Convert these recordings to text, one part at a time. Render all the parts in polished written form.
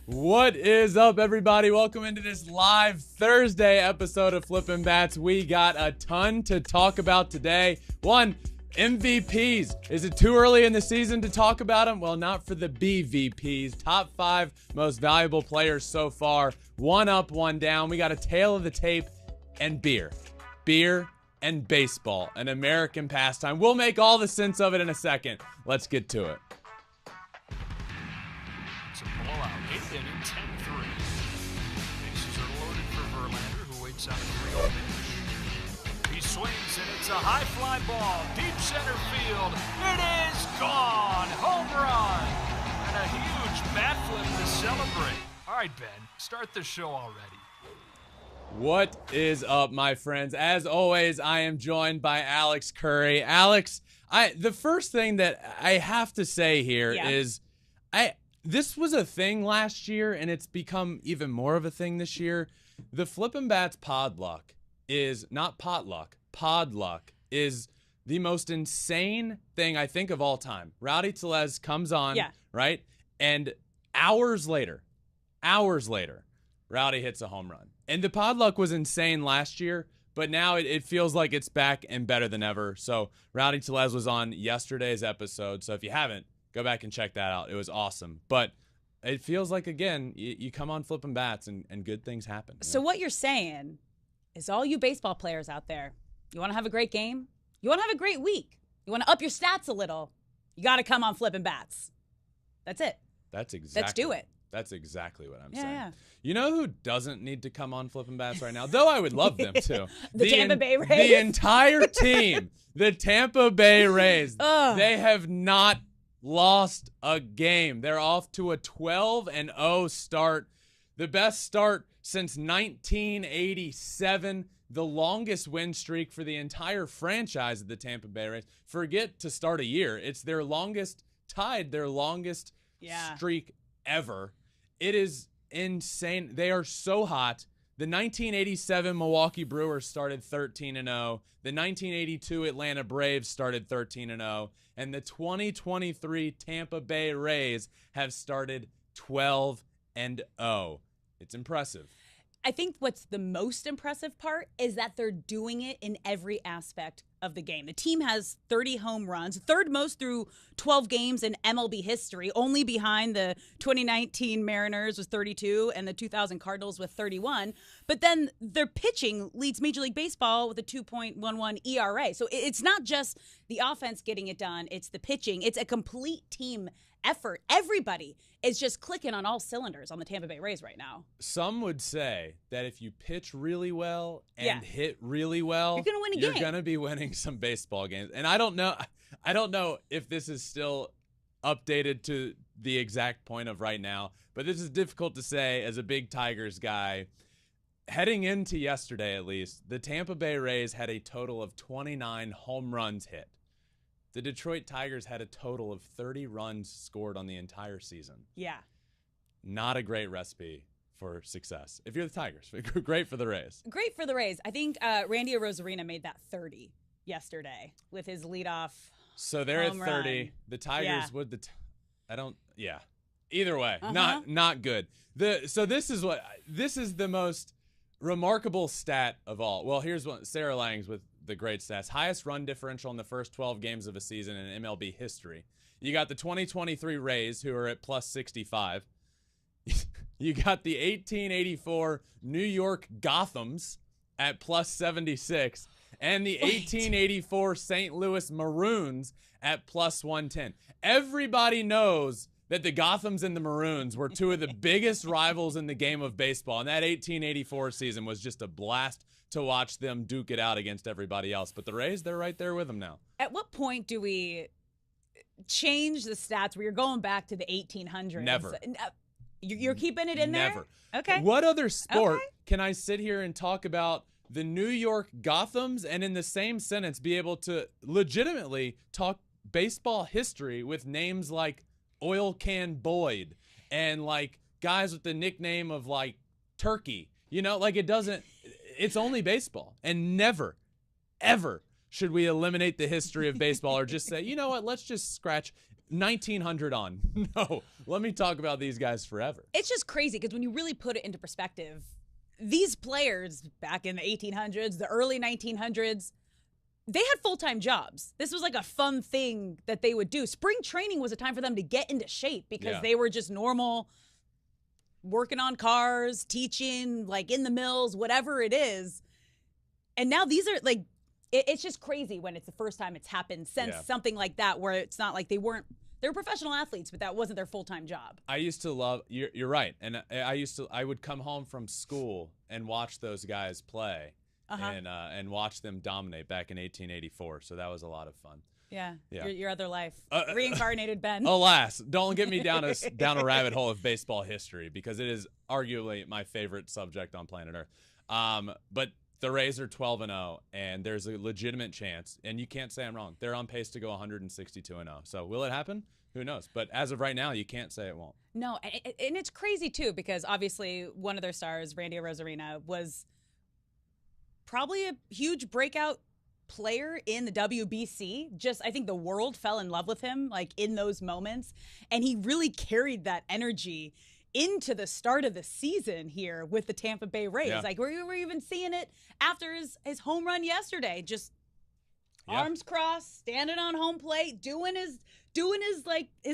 What is up, everybody? Welcome into this live Thursday episode of Flippin Bats. We got a ton to talk about today. One, MVPs. Is it too early in the season to talk about them? Well, not for the BVPs. Top 5 most valuable players so far. One up, one down. We got a tale of the tape and beer. Beer and baseball, an American pastime. We'll make all the sense of it in a second. Let's get to it. It's a blowout, 8th inning, 10-3. Bases are loaded for Verlander, who waits out a 3-0 pitch. He swings, and it's a high fly ball, deep center field. It is gone! Home run! And a huge bat flip to celebrate. All right, Ben, start the show already. What is up, my friends? As always, I am joined by Alex Curry. Alex, the first thing that I have to say here is this was a thing last year, and it's become even more of a thing this year. The Flippin Bats podluck is not potluck. Podluck is the most insane thing I think of all time. Rowdy Tellez comes on, right? And hours later, Rowdy hits a home run. And the podluck was insane last year, but now it feels like it's back and better than ever. So Rowdy Tellez was on yesterday's episode. So if you haven't, go back and check that out. It was awesome. But it feels like, again, you come on Flippin' Bats and good things happen. So what you're saying is all you baseball players out there, you want to have a great game? You want to have a great week? You want to up your stats a little? You got to come on Flippin' Bats. That's it. That's exactly. Let's do it. That's exactly what I'm saying. Yeah. You know who doesn't need to come on Flippin' Bats right now? Though I would love them to. The Tampa Bay Rays. The entire team, the Tampa Bay Rays, they have not lost a game. They're off to a 12-0 start. The best start since 1987. The longest win streak for the entire franchise of the Tampa Bay Rays. Forget to start a year. It's their longest streak ever. It is insane. They are so hot. The 1987 Milwaukee Brewers started 13-0. The 1982 Atlanta Braves started 13-0. And the 2023 Tampa Bay Rays have started 12-0. It's impressive. I think what's the most impressive part is that they're doing it in every aspect of the game. The team has 30 home runs, third most through 12 games in MLB history, only behind the 2019 Mariners with 32 and the 2000 Cardinals with 31. But then their pitching leads Major League Baseball with a 2.11 ERA. So it's not just the offense getting it done, it's the pitching. It's a complete team effort. Everybody is just clicking on all cylinders on the Tampa Bay Rays right now. Some would say that if you pitch really well and hit really well, you're going to win a game. You're going to be winning some baseball games. And I don't know if this is still updated to the exact point of right now, but this is difficult to say as a big Tigers guy. Heading into yesterday, at least, the Tampa Bay Rays had a total of 29 home runs hit. The Detroit Tigers had a total of 30 runs scored on the entire season. Yeah. Not a great recipe for success. If you're the Tigers, great for the Rays. Great for the Rays. I think Randy Arozarena made that 30 yesterday with his leadoff. So they're at 30. Run. The Tigers would Either way, not good. So this is the most remarkable stat of all. Well, here's one. Sarah Langs with the great stats. Highest run differential in the first 12 games of a season in MLB history. You got the 2023 Rays, who are at plus 65. You got the 1884 New York Gothams at plus 76. And the 1884 St. Louis Maroons at plus 110. Everybody knows that the Gothams and the Maroons were two of the biggest rivals in the game of baseball. And that 1884 season was just a blast to watch them duke it out against everybody else. But the Rays, they're right there with them now. At what point do we change the stats where you're going back to the 1800s? Never. You're keeping it in there? Never. Okay. What other sport can I sit here and talk about the New York Gothams and in the same sentence be able to legitimately talk baseball history with names like Oil Can Boyd and like guys with the nickname of like Turkey? You know, like it's only baseball. And never, ever should we eliminate the history of baseball or just say, you know what, let's just scratch. 1900 on. No, let me talk about these guys forever. It's just crazy because when you really put it into perspective, these players back in the 1800s, the early 1900s, they had full-time jobs. This was like a fun thing that they would do. Spring training was a time for them to get into shape because they were just normal, working on cars, teaching, like in the mills, whatever it is. And now these are like, it's just crazy when it's the first time it's happened since something like that, where it's not like they were professional athletes, but that wasn't their full-time job. I used to love, you're right. And I would come home from school and watch those guys play and watch them dominate back in 1884. So that was a lot of fun. Yeah. Your other life. Reincarnated Ben. Alas, don't get me down a rabbit hole of baseball history because it is arguably my favorite subject on planet Earth. But the Rays are 12-0, and there's a legitimate chance, and you can't say I'm wrong. They're on pace to go 162-0. So will it happen? Who knows? But as of right now, you can't say it won't. No, and it's crazy, too, because obviously one of their stars, Randy Arozarena, was probably a huge breakout player in the WBC. I think the world fell in love with him, like, in those moments, and he really carried that energy into the start of the season here with the Tampa Bay Rays. Yeah. Like, we were even seeing it after his home run yesterday. Just arms crossed, standing on home plate, doing his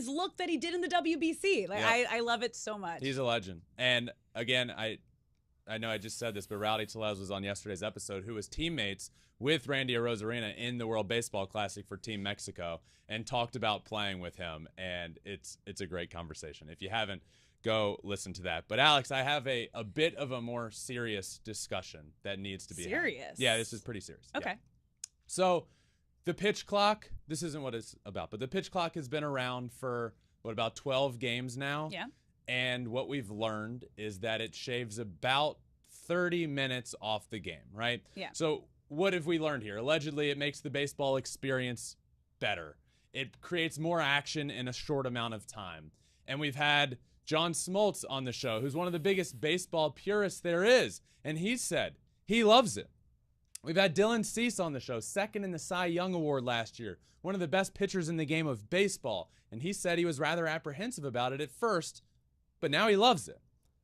look that he did in the WBC. Like, I love it so much. He's a legend. And again, I know I just said this, but Rowdy Tellez was on yesterday's episode, who was teammates with Randy Arozarena in the World Baseball Classic for Team Mexico, and talked about playing with him. And it's a great conversation. If you haven't, go listen to that. But Alex, I have a bit of a more serious discussion that needs to be serious. had. Yeah, this is pretty serious. Okay. Yeah. So the pitch clock, this isn't what it's about, but the pitch clock has been around for about 12 games now. Yeah. And what we've learned is that it shaves about 30 minutes off the game, right? Yeah. So what have we learned here? Allegedly, it makes the baseball experience better. It creates more action in a short amount of time. And we've had John Smoltz on the show, who's one of the biggest baseball purists there is, and he said he loves it. We've had Dylan Cease on the show, second in the Cy Young Award last year, one of the best pitchers in the game of baseball, and he said he was rather apprehensive about it at first, but now he loves it.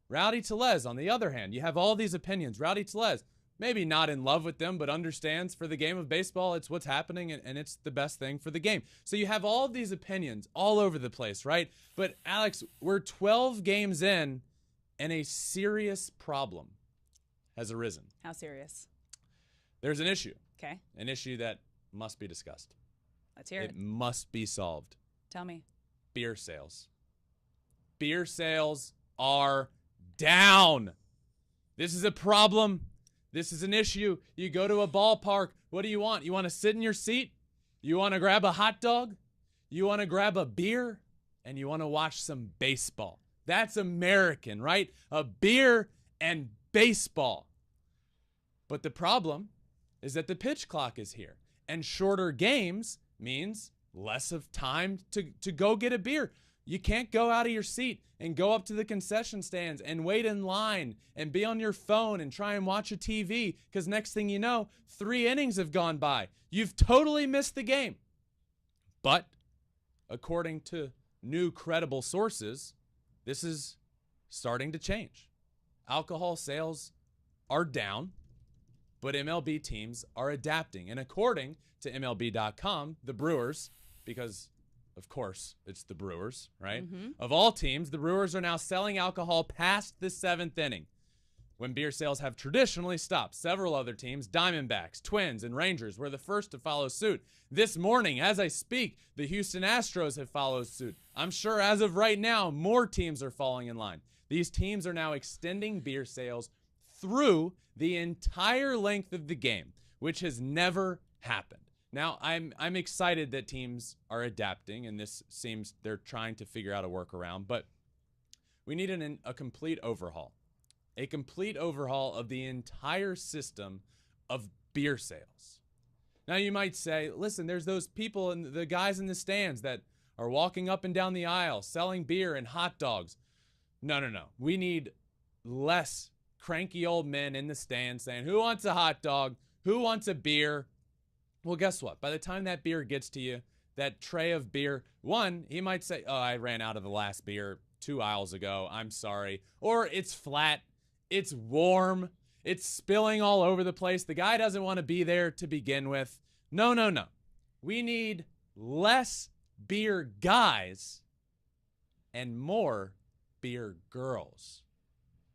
Rowdy Tellez, on the other hand, you have all these opinions. Rowdy Tellez, maybe not in love with them, but understands for the game of baseball, it's what's happening, and it's the best thing for the game. So you have all these opinions all over the place, right? But, Alex, we're 12 games in, and a serious problem has arisen. How serious? There's an issue. Okay. An issue that must be discussed. Let's hear it. It must be solved. Tell me. Beer sales. Beer sales are down. This is a problem. This is an issue. You go to a ballpark. What do you want? You want to sit in your seat? You want to grab a hot dog? You want to grab a beer? And you want to watch some baseball. That's American, right? A beer and baseball. But the problem is that the pitch clock is here. And shorter games means less of time to go get a beer. You can't go out of your seat and go up to the concession stands and wait in line and be on your phone and try and watch a TV, because next thing you know, 3 innings have gone by. You've totally missed the game. But according to new credible sources, this is starting to change. Alcohol sales are down, but MLB teams are adapting. And according to MLB.com, the Brewers, because of course it's the Brewers, right? Mm-hmm. Of all teams, the Brewers are now selling alcohol past the 7th inning, when beer sales have traditionally stopped. Several other teams, Diamondbacks, Twins, and Rangers, were the first to follow suit. This morning, as I speak, the Houston Astros have followed suit. I'm sure as of right now, more teams are falling in line. These teams are now extending beer sales through the entire length of the game, which has never happened. Now, I'm excited that teams are adapting, and this seems they're trying to figure out a workaround, but we need a complete overhaul. A complete overhaul of the entire system of beer sales. Now, you might say, listen, there's those people and the guys in the stands that are walking up and down the aisle selling beer and hot dogs. No. We need less cranky old men in the stands saying, who wants a hot dog? Who wants a beer? Well, guess what? By the time that beer gets to you, that tray of beer. One, he might say, oh, I ran out of the last beer 2 aisles ago. I'm sorry. Or it's flat. It's warm. It's spilling all over the place. The guy doesn't want to be there to begin with. No, no, no. We need less beer guys and more beer girls.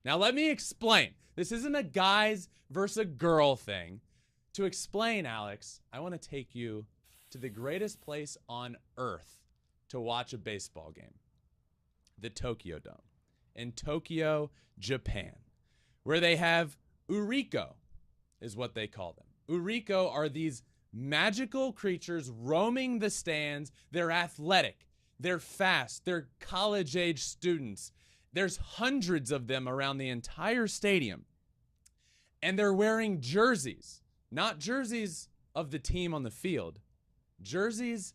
Now, let me explain. This isn't a guys versus a girl thing. To explain, Alex, I want to take you to the greatest place on earth to watch a baseball game, the Tokyo Dome in Tokyo, Japan, where they have Uriko, is what they call them. Uriko are these magical creatures roaming the stands. They're athletic. They're fast. They're college-age students. There's hundreds of them around the entire stadium. And they're wearing jerseys, not jerseys of the team on the field, jerseys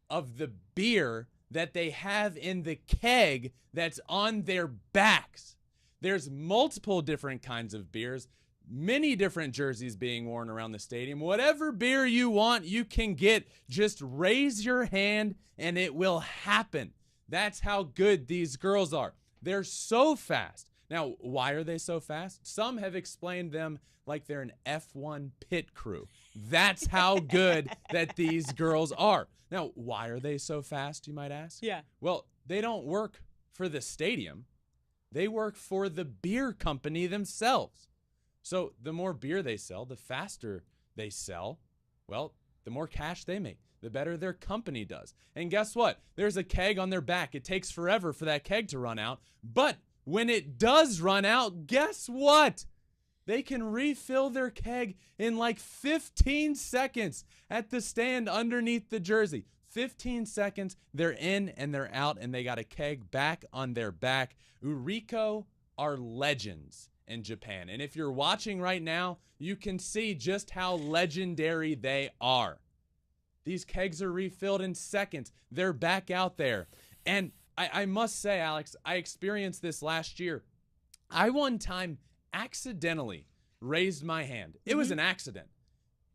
of the beer that they have in the keg that's on their backs. There's multiple different kinds of beers, many different jerseys being worn around the stadium. Whatever beer you want, you can get. Just raise your hand and it will happen. That's how good these girls are. They're so fast. Now, why are they so fast? Some have explained them like they're an F1 pit crew. That's how good that these girls are. Now, why are they so fast, you might ask? Yeah. Well, they don't work for the stadium. They work for the beer company themselves. So the more beer they sell, the faster they sell, well, the more cash they make, the better their company does. And guess what? There's a keg on their back. It takes forever for that keg to run out. But when it does run out, guess what? They can refill their keg in like 15 seconds at the stand underneath the jersey. 15 seconds, they're in and they're out, and they got a keg back on their back. Uriko are legends in Japan. And if you're watching right now, you can see just how legendary they are. These kegs are refilled in seconds. They're back out there. And I must say, Alex, I experienced this last year. I one time accidentally raised my hand. It was an accident.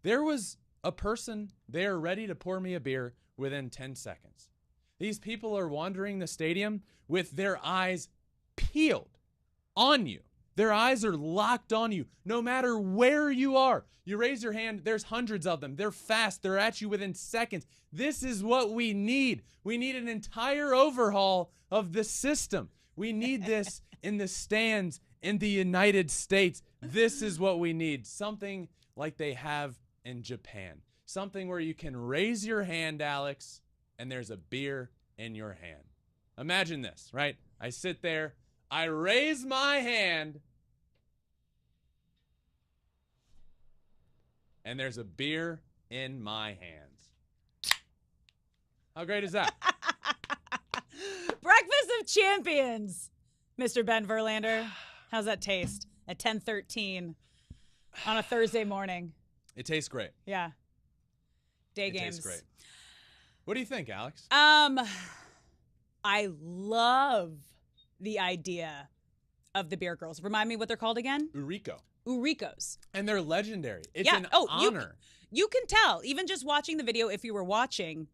There was a person there ready to pour me a beer within 10 seconds. These people are wandering the stadium with their eyes peeled on you. Their eyes are locked on you no matter where you are. You raise your hand, there's hundreds of them. They're fast. They're at you within seconds. This is what we need. We need an entire overhaul of the system. We need this in the stands in the United States. This is what we need. Something like they have in Japan. Something where you can raise your hand, Alex, and there's a beer in your hand. Imagine this, right? I sit there, I raise my hand, and there's a beer in my hands. How great is that? Breakfast of Champions, Mr. Ben Verlander. How's that taste at 10:13 on a Thursday morning? It tastes great. Yeah. Day games. Tastes great. What do you think, Alex? I love the idea of the beer girls. Remind me what they're called again? Uriko. Urikos. And they're legendary. It's an honor. You can tell, even just watching the video, if you were watching,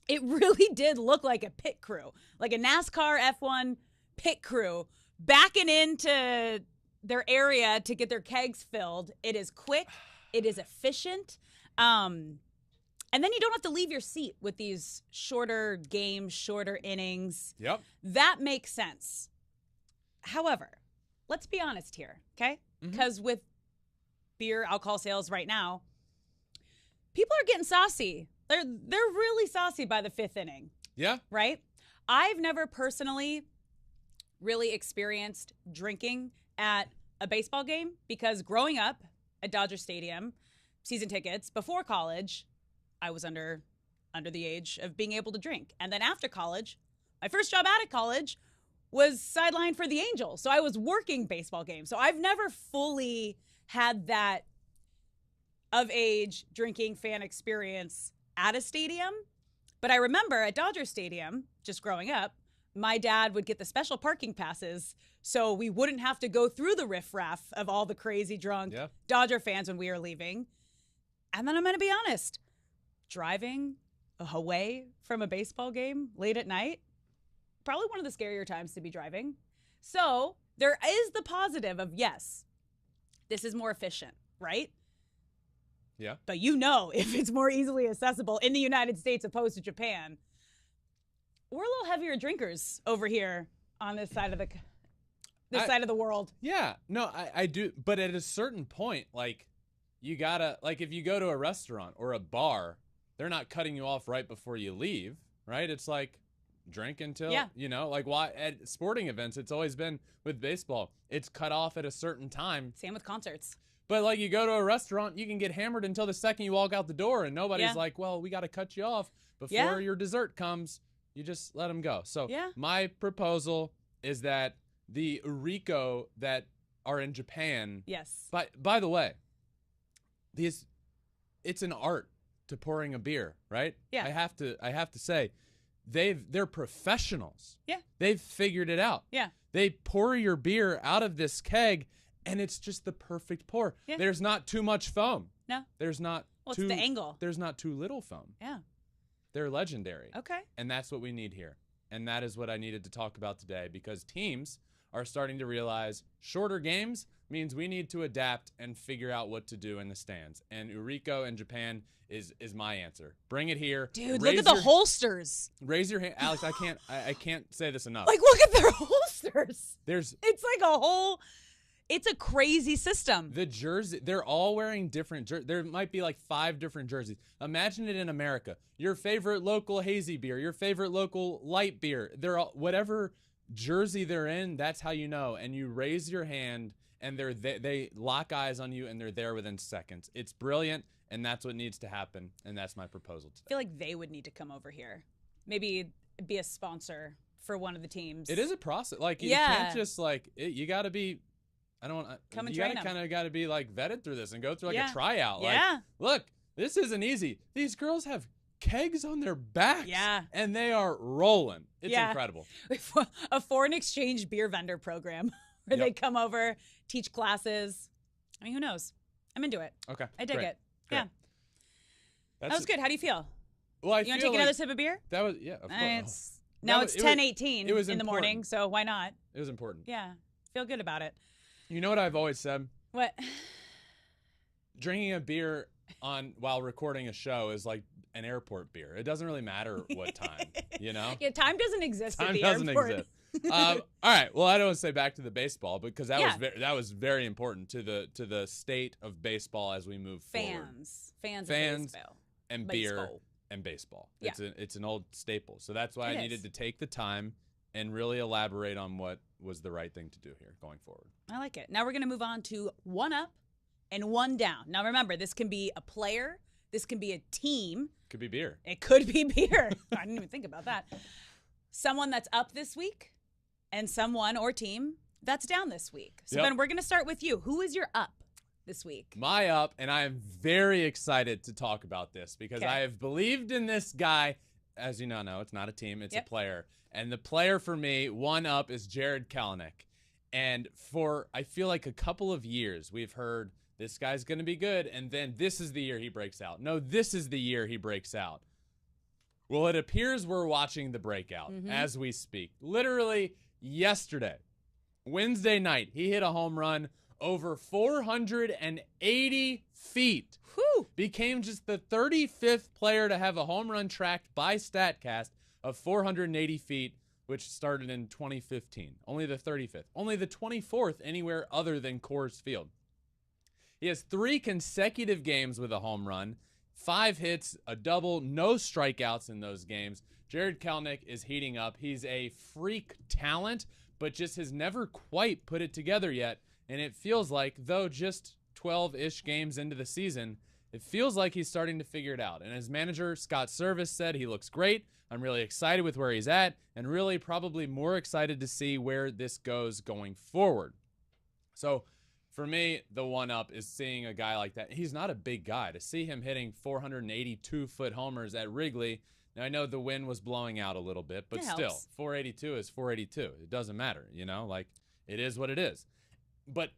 it really did look like a pit crew, like a NASCAR F1 pit crew backing into their area to get their kegs filled. It is quick. It is efficient. And then you don't have to leave your seat with these shorter games, shorter innings. Yep. That makes sense. However, let's be honest here, okay? Because with beer, alcohol sales right now, people are getting saucy. They're really saucy by the fifth inning. Yeah. Right? I've never personally really experienced drinking at a baseball game because growing up at Dodger Stadium, season tickets, before college, I was under the age of being able to drink. And then after college, my first job out of college was sidelined for the Angels. So I was working baseball games. So I've never fully had that of age drinking fan experience at a stadium. But I remember at Dodger Stadium, just growing up, my dad would get the special parking passes so we wouldn't have to go through the riffraff of all the crazy drunk Dodger fans when we were leaving. And then I'm going to be honest, driving away from a baseball game late at night, probably one of the scarier times to be driving. So there is the positive of, yes, this is more efficient, right? Yeah. But if it's more easily accessible in the United States opposed to Japan, we're a little heavier drinkers over here on this side of the world. Yeah. No, I do. But at a certain point, like, you gotta, like, if you go to a restaurant or a bar, they're not cutting you off right before you leave, right? It's like, drink until, like, why at sporting events, it's always been with baseball, it's cut off at a certain time. Same with concerts. But, like, you go to a restaurant, you can get hammered until the second you walk out the door, and nobody's like, well, we got to cut you off before your dessert comes. You just let them go. So my proposal is that the Uriko that are in Japan. Yes. By the way, it's an art to pouring a beer, right? Yeah. I have to say, they're professionals. Yeah. They've figured it out. Yeah. They pour your beer out of this keg, and it's just the perfect pour. Yeah. There's not too much foam. No. There's not it's the angle. There's not too little foam. Yeah. They're legendary. Okay. And that's what we need here. And that is what I needed to talk about today, because teams are starting to realize shorter games means we need to adapt and figure out what to do in the stands. And Uriko in Japan is my answer. Bring it here. Dude, look at the holsters. Raise your hand. Alex, I can't say this enough. Like, look at their holsters. It's like a whole... It's a crazy system. The jersey, they're all wearing different jerseys. There might be like 5 different jerseys. Imagine it in America. Your favorite local hazy beer, your favorite local light beer. They're all, whatever jersey they're in, that's how you know. And you raise your hand, and they lock eyes on you, and they're there within seconds. It's brilliant, and that's what needs to happen. And that's my proposal today. I feel like they would need to come over here. Maybe be a sponsor for one of the teams. It is a process. Like, you can't just, like, you got to be... Come and you train kind of got to be like vetted through this and go through like Yeah. a tryout. Like, Yeah. look, this isn't easy. These girls have kegs on their backs. Yeah. And they are rolling. It's Yeah. incredible. A foreign exchange beer vendor program where Yep. they come over, teach classes. I mean, who knows? I'm into it. Okay. I dig great, it. great. Yeah. That was good. How do you feel? Well, You want to take another sip of beer? That was, yeah, of course. Now That it's was- 10:18 it was in the morning, important. so why not? It was important. Yeah. Feel good about it. You know what I've always said? What? Drinking a beer while recording a show is like an airport beer. It doesn't really matter what time, you know? Yeah, time doesn't exist at Time the doesn't airport. exist. All right. Well, I don't want to say back to the baseball, because that Yeah. that was very important to the state of baseball as we move forward. Fans Fans of baseball. And beer Baseball. and baseball. Yeah. It's an old staple. So that's why It I needed is. to take the time and really elaborate on what was the right thing to do here going forward. I like it. Now we're going to move on to one up and one down. Now remember, this can be a player. This can be a team. Could be beer. It could be beer. I didn't even think about that. Someone that's up this week and someone or team that's down this week. So Yep. then we're going to start with you. Who is your up this week? My up, and I am very excited to talk about this because Okay. I have believed in this guy. As you know, it's not a team, it's Yep. a player. And the player for me, one up, is Jared Kelenic. And for, I feel like, a couple of years, we've heard this guy's going to be good, and then this is the year he breaks out. No, this is the year he breaks out. Well, it appears we're watching the breakout as we speak. Literally yesterday, Wednesday night, he hit a home run over 480 feet. Whew. Became just the 35th player to have a home run tracked by StatCast of 480 feet, which started in 2015. Only the 35th. Only the 24th anywhere other than Coors Field. He has 3 consecutive games with a home run, 5 hits, a double, no strikeouts in those games. Jared Kelenic is heating up. He's a freak talent, but just has never quite put it together yet. And it feels like, though just 12-ish games into the season, it feels like he's starting to figure it out. And his manager, Scott Service, said he looks great. I'm really excited with where he's at, and really probably more excited to see where this goes going forward. So for me, the one-up is seeing a guy like that. He's not a big guy. To see him hitting 482-foot homers at Wrigley, now I know the wind was blowing out a little bit, but It still, helps. 482 is 482. It doesn't matter, like, it is what it is. But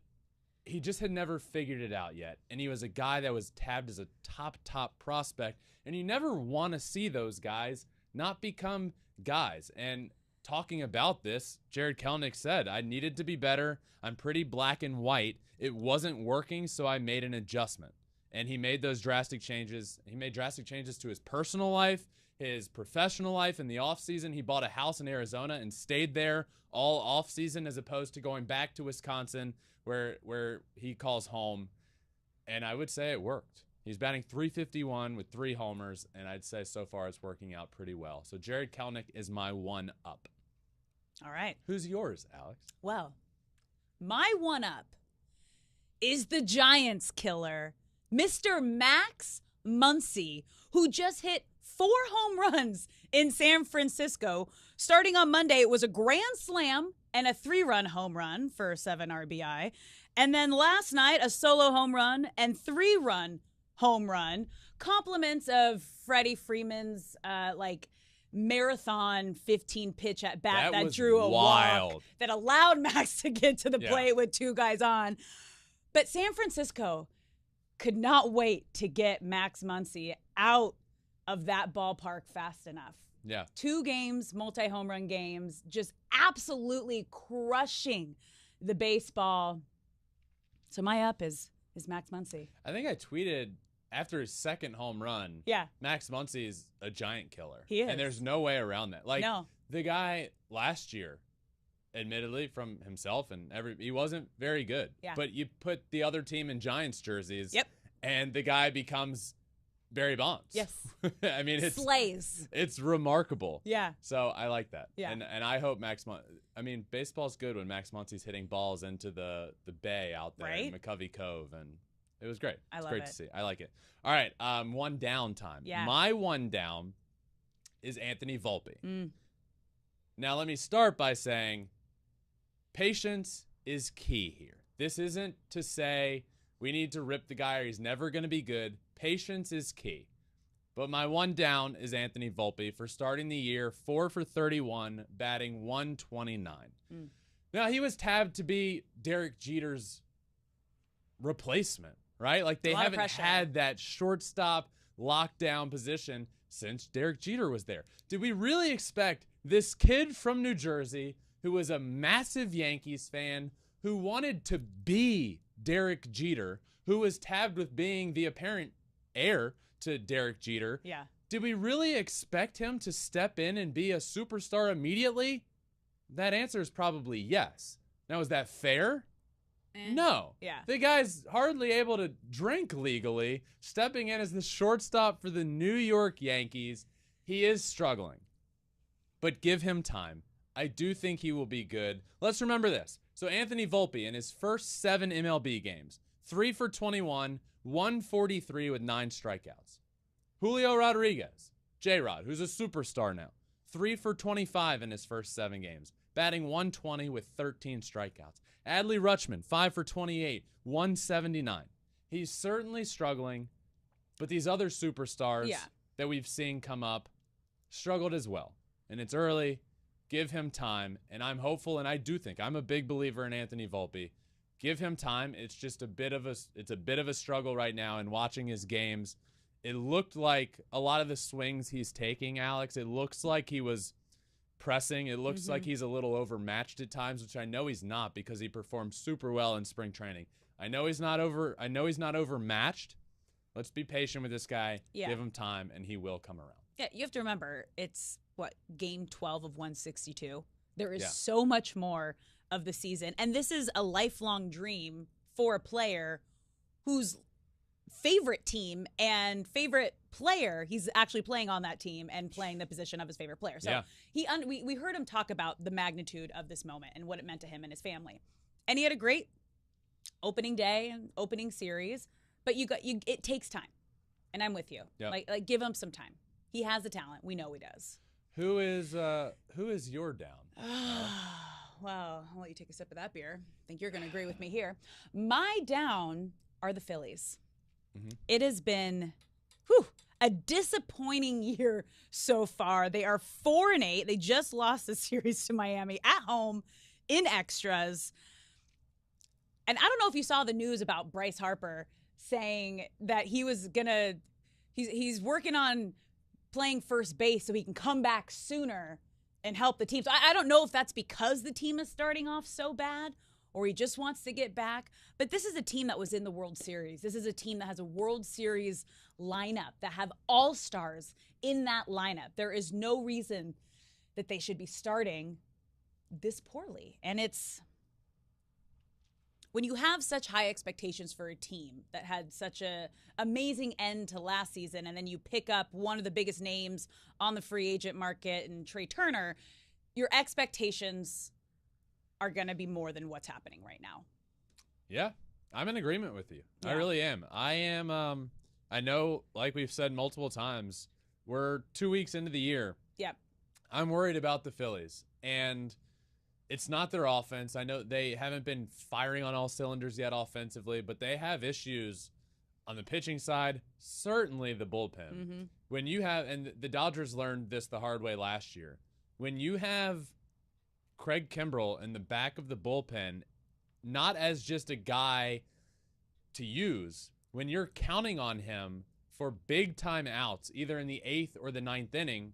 he just had never figured it out yet. And he was a guy that was tabbed as a top prospect. And you never want to see those guys not become guys. And talking about this, Jared Kelenic said, I needed to be better. I'm pretty black and white. It wasn't working, so I made an adjustment. And he made those drastic changes. He made drastic changes to his personal life, his professional life. In the offseason, he bought a house in Arizona and stayed there all offseason as opposed to going back to Wisconsin where he calls home. And I would say it worked. He's batting .351 with 3 homers, and I'd say so far it's working out pretty well. So Jared Kelenic is my one-up. All right. Who's yours, Alex? Well, my one-up is the Giants killer, Mr. Max Muncy, who just hit 4 home runs in San Francisco. Starting on Monday, it was a grand slam and a 3-run home run for 7 RBI. And then last night, a solo home run and 3-run home run. Compliments of Freddie Freeman's marathon 15-pitch at bat that drew a walk that allowed Max to get to the plate with 2 guys on. But San Francisco could not wait to get Max Muncy out of that ballpark fast enough. Yeah. 2 games, multi-home run games, just absolutely crushing the baseball. So my up is Max Muncy. I think I tweeted after his second home run, Max Muncy is a giant killer. He is. And there's no way around that. No. The guy last year, admittedly from himself, and he wasn't very good. Yeah. But you put the other team in Giants jerseys, Yep. and the guy becomes Barry Bonds. Yes. I mean, Slays. It's remarkable. Yeah. So I like that. Yeah. And I hope baseball's good when Max Muncy's hitting balls into the bay out there in McCovey Cove, and it was great. I love great it. to see. I like it. All right, one down time. Yeah. My one down is Anthony Volpe. Mm. Now let me start by saying patience is key here. This isn't to say we need to rip the guy or he's never going to be good. Patience is key. But my one down is Anthony Volpe for starting the year 4 for 31, batting .129. Mm. Now, he was tabbed to be Derek Jeter's replacement, right? Like, they haven't had that shortstop lockdown position since Derek Jeter was there. Did we really expect this kid from New Jersey who was a massive Yankees fan, who wanted to be Derek Jeter, who was tabbed with being the apparent heir to Derek Jeter? Yeah. Did we really expect him to step in and be a superstar immediately? That answer is probably yes. Now, is that fair? No. Yeah. The guy's hardly able to drink legally, stepping in as the shortstop for the New York Yankees. He is struggling, but give him time. I do think he will be good. Let's remember this. So Anthony Volpe in his first 7 MLB games, 3 for 21, 143 with 9 strikeouts. Julio Rodriguez, J-Rod, who's a superstar now, 3 for 25 in his first 7 games, batting .120 with 13 strikeouts. Adley Rutschman, 5 for 28, 179. He's certainly struggling, but these other superstars that we've seen come up struggled as well. And it's early. Give him time. And I'm hopeful, and I do think I'm a big believer in Anthony Volpe. Give him time. It's just a bit of a struggle right now. And watching his games, it looked like a lot of the swings he's taking, Alex, it looks like he was pressing. It looks like he's a little overmatched at times, which I know he's not because he performed super well in spring training. I know he's not overmatched. Let's be patient with this guy. Yeah. Give him time, and he will come around. Yeah, you have to remember, it's, game 12 of 162. There is so much more of the season. And this is a lifelong dream for a player whose favorite team and favorite player, he's actually playing on that team and playing the position of his favorite player. So we heard him talk about the magnitude of this moment and what it meant to him and his family. And he had a great opening day and opening series, but it takes time. And I'm with you. Yep. Like give him some time. He has the talent. We know he does. Who is your down? Well, I'll let you take a sip of that beer. I think you're going to agree with me here. My down are the Phillies. Mm-hmm. It has been a disappointing year so far. They are 4-8. They just lost the series to Miami at home in extras. And I don't know if you saw the news about Bryce Harper saying that he's working on playing first base so he can come back sooner and help the team. So I don't know if that's because the team is starting off so bad or he just wants to get back. But this is a team that was in the World Series. This is a team that has a World Series lineup, that have all-stars in that lineup. There is no reason that they should be starting this poorly. And it's when you have such high expectations for a team that had such a amazing end to last season, and then you pick up one of the biggest names on the free agent market and Trey Turner, your expectations are going to be more than what's happening right now. Yeah, I'm in agreement with you. Yeah. I really am. I know, like we've said multiple times, we're 2 weeks into the year. Yep. I'm worried about the Phillies, and it's not their offense. I know they haven't been firing on all cylinders yet offensively, but they have issues on the pitching side, certainly the bullpen. Mm-hmm. When you have, and the Dodgers learned this the hard way last year, when you have Craig Kimbrell in the back of the bullpen, not as just a guy to use, when you're counting on him for big time outs, either in the 8th or the 9th inning.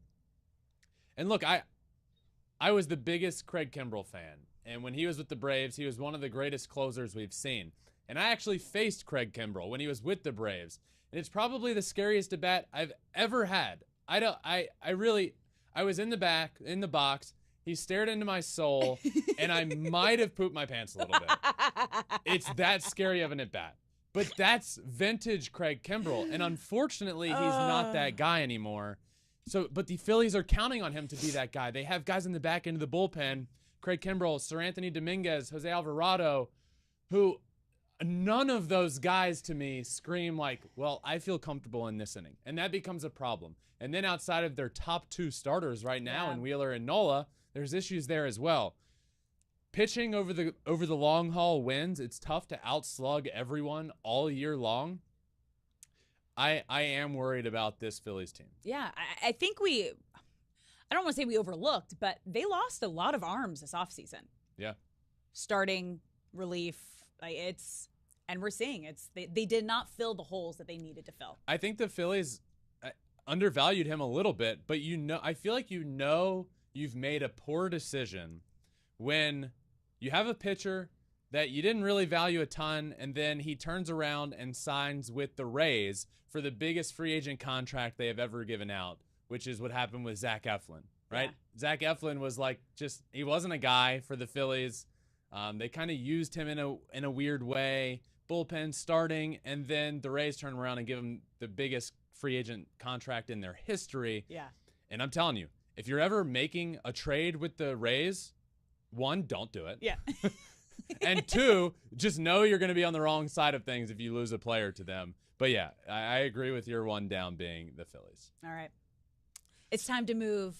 And look, I was the biggest Craig Kimbrell fan. And when he was with the Braves, he was one of the greatest closers we've seen. And I actually faced Craig Kimbrell when he was with the Braves. And it's probably the scariest at bat I've ever had. I was in the box. He stared into my soul, and I might have pooped my pants a little bit. It's that scary of an at bat. But that's vintage Craig Kimbrell, and unfortunately, he's not that guy anymore. So, but the Phillies are counting on him to be that guy. They have guys in the back end of the bullpen, Craig Kimbrell, Sir Anthony Dominguez, Jose Alvarado, who none of those guys to me scream like, well, I feel comfortable in this inning. And that becomes a problem. And then outside of their top 2 starters right now in Wheeler and Nola, there's issues there as well. Pitching over the long haul wins. It's tough to outslug everyone all year long. I am worried about this Phillies team. Yeah, I think I don't want to say we overlooked, but they lost a lot of arms this offseason. Yeah. Starting, relief, and we're seeing they did not fill the holes that they needed to fill. I think the Phillies undervalued him a little bit, but I feel like you've made a poor decision when you have a pitcher that you didn't really value a ton, and then he turns around and signs with the Rays for the biggest free agent contract they have ever given out, which is what happened with Zach Eflin, right? Yeah. Zach Eflin was he wasn't a guy for the Phillies. They kind of used him in a weird way, bullpen starting, and then the Rays turn around and give him the biggest free agent contract in their history. Yeah. And I'm telling you, if you're ever making a trade with the Rays, 1, don't do it. Yeah. And 2, just know you're going to be on the wrong side of things if you lose a player to them. But yeah, I agree with your one down being the Phillies. All right. It's time to move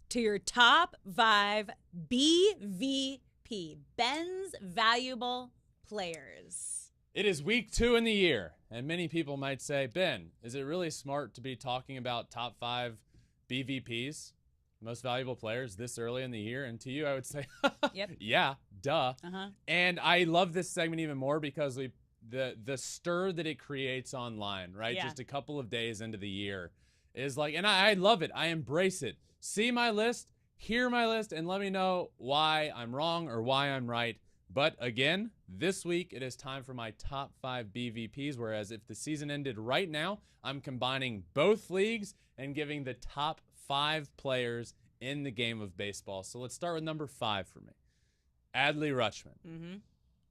to your top 5 BVP, Ben's Valuable Players. It is week 2 in the year, and many people might say, Ben, is it really smart to be talking about top 5 BVPs, most valuable players, this early in the year? And to you, I would say, yep. Yeah, duh. Uh-huh. And I love this segment even more because the stir that it creates online, right? Yeah. Just a couple of days into the year is and I love it. I embrace it. See my list, hear my list, and let me know why I'm wrong or why I'm right. But again, this week it is time for my top 5 BVPs, whereas if the season ended right now, I'm combining both leagues and giving the top 5 players in the game of baseball. So let's start with number 5 for me. Adley Rutschman. Mm-hmm.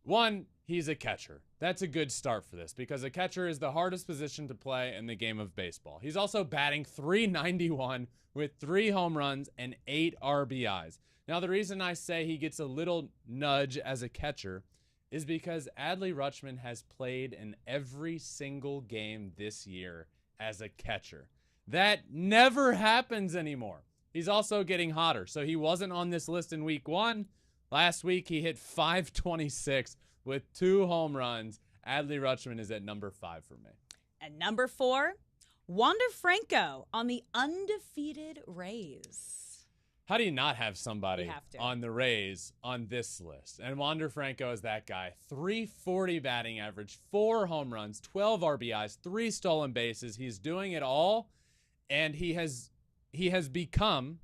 1, he's a catcher. That's a good start for this because a catcher is the hardest position to play in the game of baseball. He's also batting .391 with 3 home runs and 8 RBIs. Now, the reason I say he gets a little nudge as a catcher is because Adley Rutschman has played in every single game this year as a catcher. That never happens anymore. He's also getting hotter. So he wasn't on this list in week 1. Last week, he hit .526 with 2 home runs. Adley Rutschman is at number 5 for me. And number 4, Wander Franco on the undefeated Rays. How do you not have somebody You have to. on the Rays on this list? And Wander Franco is that guy. 340 batting average, 4 home runs, 12 RBIs, 3 stolen bases. He's doing it all, and he has become,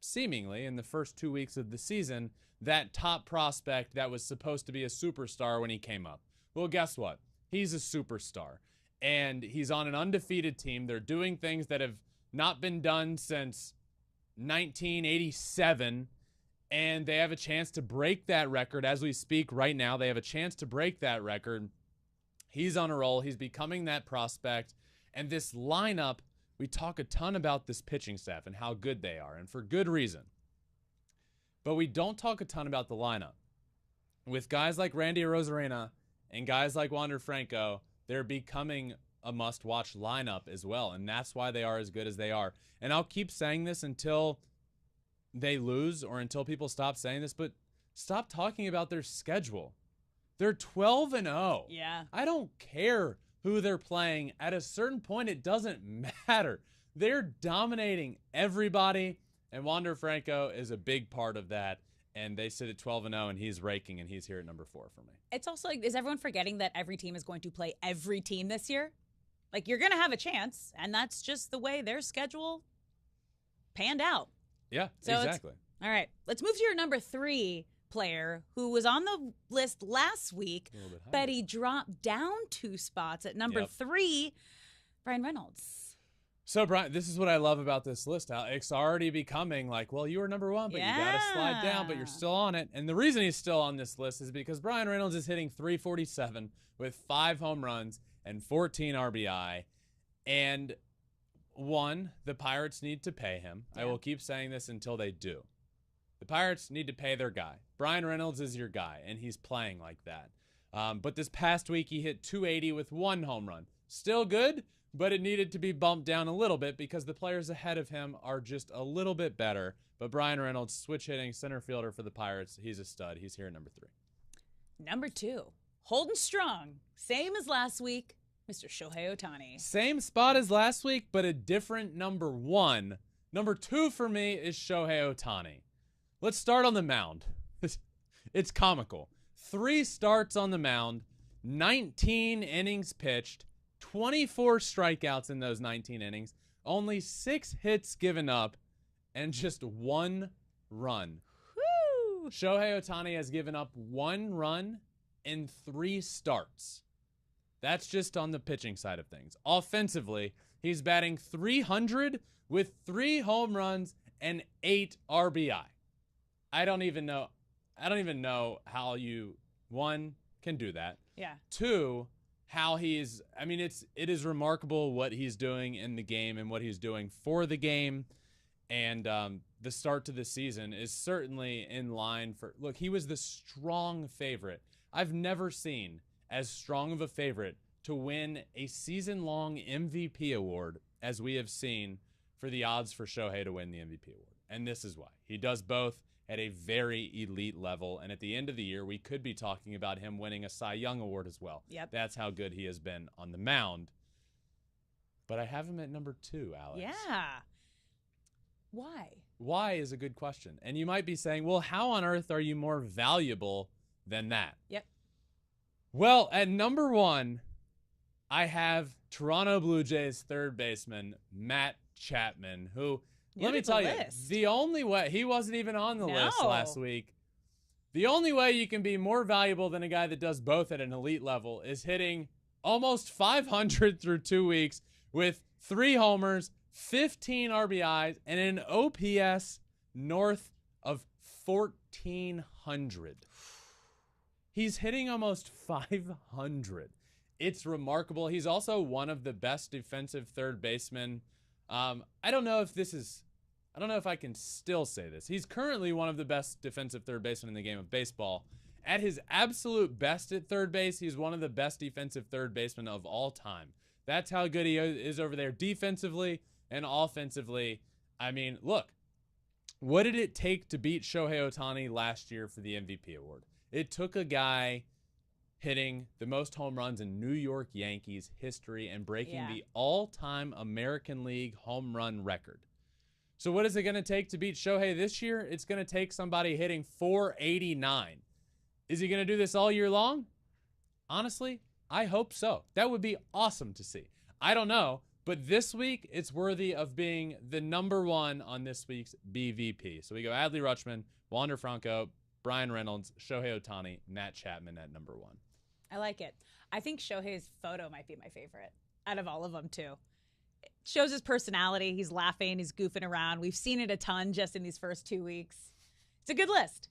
seemingly in the first 2 weeks of the season, that top prospect that was supposed to be a superstar when he came up. Well, guess what? He's a superstar, and he's on an undefeated team. They're doing things that have not been done since 1987, and they have a chance to break that record as we speak right now. They have a chance to break that record. He's on a roll. He's becoming that prospect, and this lineup, we talk a ton about this pitching staff and how good they are, and for good reason. But we don't talk a ton about the lineup. With guys like Randy Arozarena and guys like Wander Franco, they're becoming a must-watch lineup as well, and that's why they are as good as they are. And I'll keep saying this until they lose or until people stop saying this, but stop talking about their schedule. They're 12-0. Yeah. I don't care who they're playing. At a certain point, it doesn't matter. They're dominating everybody, and Wander Franco is a big part of that. And they sit at 12-0, and he's raking, and he's here at number 4 for me. It's also like, is everyone forgetting that every team is going to play every team this year? Like, you're going to have a chance, and that's just the way their schedule panned out. Yeah, So exactly. All right, let's move to your number 3 player who was on the list last week, A little bit higher. but he dropped down 2 spots at number Yep. 3, Brian Reynolds. So, Brian, this is what I love about this list. It's already becoming like, well, you were number 1, but you got to slide down, but you're still on it. And the reason he's still on this list is because Brian Reynolds is hitting 347 with 5 home runs and 14 RBI. And one, the Pirates need to pay him. Yeah. I will keep saying this until they do. The Pirates need to pay their guy. Brian Reynolds is your guy, and he's playing like that. But this past week, he hit 280 with 1 home run. Still good, but it needed to be bumped down a little bit because the players ahead of him are just a little bit better. But Brian Reynolds, switch hitting center fielder for the Pirates. He's a stud. He's here at number 3. Number 2, holding strong, same as last week, Mr. Shohei Ohtani. Same spot as last week, but a different number 1. Number 2 for me is Shohei Ohtani. Let's start on the mound. It's comical. 3 starts on the mound, 19 innings pitched, 24 strikeouts in those 19 innings, only 6 hits given up, and just 1 run. Woo! Shohei Ohtani has given up 1 run in 3 starts. That's just on the pitching side of things. Offensively, he's batting .300 with 3 home runs and 8 RBI. I don't even know how you, 1, can do that. Yeah. 2, how it is remarkable what he's doing in the game and what he's doing for the game. And the start to the season is certainly in line for, look, he was the strong favorite. I've never seen as strong of a favorite to win a season-long MVP award as we have seen for the odds for Shohei to win the MVP award. And this is why. He does both at a very elite level. And at the end of the year, we could be talking about him winning a Cy Young award as well. Yep. That's how good he has been on the mound. But I have him at number 2, Alex. Yeah. Why? Why is a good question. And you might be saying, well, how on earth are you more valuable than that? Yep. Well, at number 1, I have Toronto Blue Jays third baseman Matt Chapman, who, let me tell you, the only way, he wasn't even on the list last week. The only way you can be more valuable than a guy that does both at an elite level is hitting almost 500 through 2 weeks with 3 homers, 15 RBIs, and an OPS north of 1,400. He's hitting almost 500. It's remarkable. He's also one of the best defensive third basemen. I don't know if I can still say this. He's currently one of the best defensive third basemen in the game of baseball. At his absolute best at third base, he's one of the best defensive third basemen of all time. That's how good he is over there defensively and offensively. I mean, look, what did it take to beat Shohei Ohtani last year for the MVP award? It took a guy hitting the most home runs in New York Yankees history and breaking the all-time American League home run record. So what is it going to take to beat Shohei this year? It's going to take somebody hitting 489. Is he going to do this all year long? Honestly, I hope so. That would be awesome to see. I don't know, but this week it's worthy of being the number one on this week's BVP. So we go Adley Rutschman, Wander Franco, Brian Reynolds, Shohei Ohtani, Matt Chapman at number one. I like it. I think Shohei's photo might be my favorite out of all of them, too. It shows his personality. He's laughing. He's goofing around. We've seen it a ton just in these first 2 weeks. It's a good list.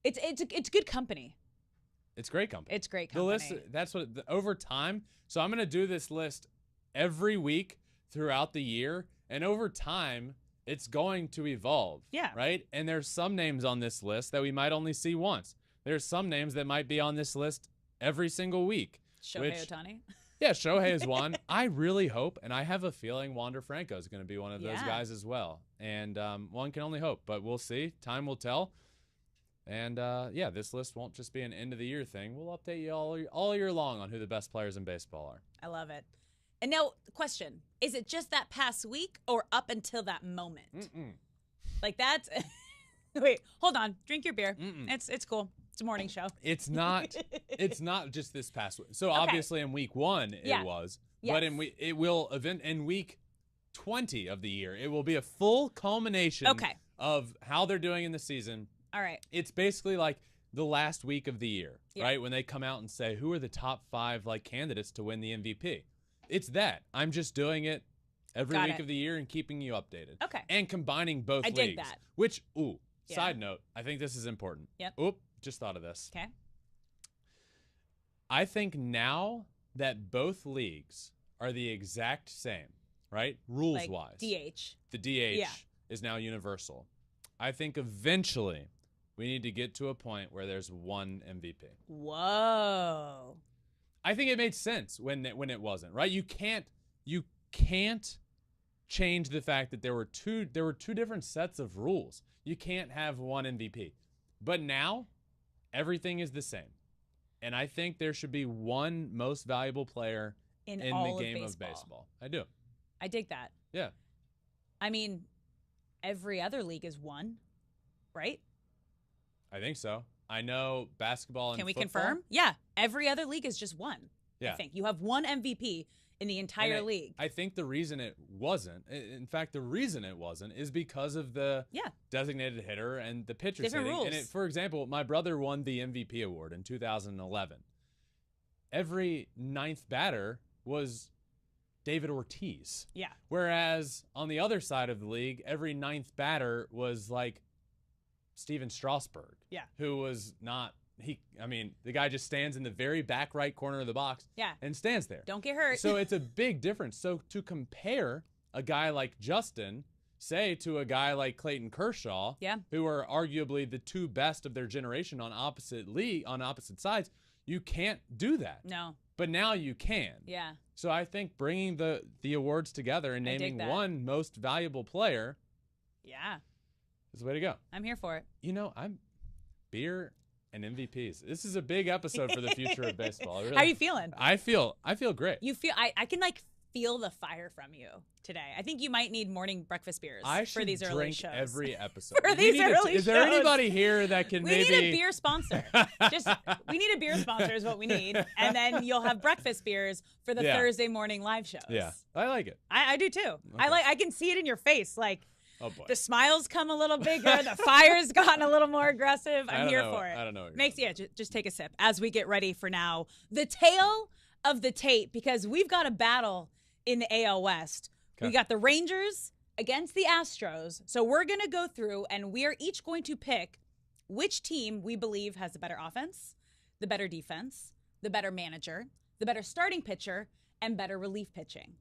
It's good company. It's great company. It's great company. The list, that's what, over time. So I'm going to do this list every week throughout the year. And over time, it's going to evolve. Yeah. Right? And there's some names on this list that we might only see once. There's some names that might be on this list every single week. Shohei Ohtani. Yeah, Shohei is one. I really hope, and I have a feeling Wander Franco is going to be one of those guys as well. And one can only hope, but we'll see. Time will tell. And, yeah, this list won't just be an end-of-the-year thing. We'll update you all year long on who the best players in baseball are. I love it. And now, question. Is it just that past week or up until that moment? Like, that's... Wait, hold on. Drink your beer. It's cool. It's a morning show. It's not just this past week. So obviously in week 1 it was. Yes. But it will event in week 20 of the year. It will be a full culmination of how they're doing in the season. All right. It's basically like the last week of the year, right? When they come out and say who are the top 5 like candidates to win the MVP. It's that. I'm just doing it every week of the year and keeping you updated. Okay. And combining both leagues. I dig that. Which side note, I think this is important. Yep. Just thought of this. Okay. I think now that both leagues are the exact same, right? Rules-wise. Like DH. The DH is now universal. I think eventually we need to get to a point where there's one MVP. Whoa. I think it made sense when it wasn't, right? You can't change the fact that there were two different sets of rules. You can't have one MVP. But now everything is the same. And I think there should be one most valuable player in the game of baseball. I do. I dig that. Yeah. I mean, every other league is one, right? I think so. I know basketball and Can we football. confirm? Yeah. Every other league is just one. Yeah. I think you have one MVP in the entire league. I think the reason it wasn't, in fact, the reason it wasn't is because of the designated hitter and the pitcher Different hitting. rules. And for example, my brother won the MVP award in 2011. Every ninth batter was David Ortiz. Yeah. Whereas on the other side of the league, every ninth batter was like Steven Strasburg. Yeah. Who was not... the guy just stands in the very back right corner of the box and stands there. Don't get hurt. So it's a big difference. So to compare a guy like Justin, say, to a guy like Clayton Kershaw, who are arguably the two best of their generation on opposite sides, you can't do that. No. But now you can. Yeah. So I think bringing the awards together and naming one most valuable player is the way to go. I'm here for it. I'm beer and MVPs. This is a big episode for the future of baseball. Really, how are you feeling? I feel great. You feel I can feel the fire from you today. I think you might need morning breakfast beers for these early shows. Every episode. Is there anybody here that can we need a beer sponsor. We need a beer sponsor is what we need. And then you'll have breakfast beers for the Thursday morning live shows. Yeah. I like it. I do too. Okay. I can see it in your face. Like, oh boy. The smiles come a little bigger. The fire's gotten a little more aggressive. I'm here for it. I don't know. Just take a sip as we get ready for now the tail of the tape, because we've got a battle in the AL West. Okay. We got the Rangers against the Astros. So we're going to go through and we are each going to pick which team we believe has the better offense, the better defense, the better manager, the better starting pitcher, and better relief pitching.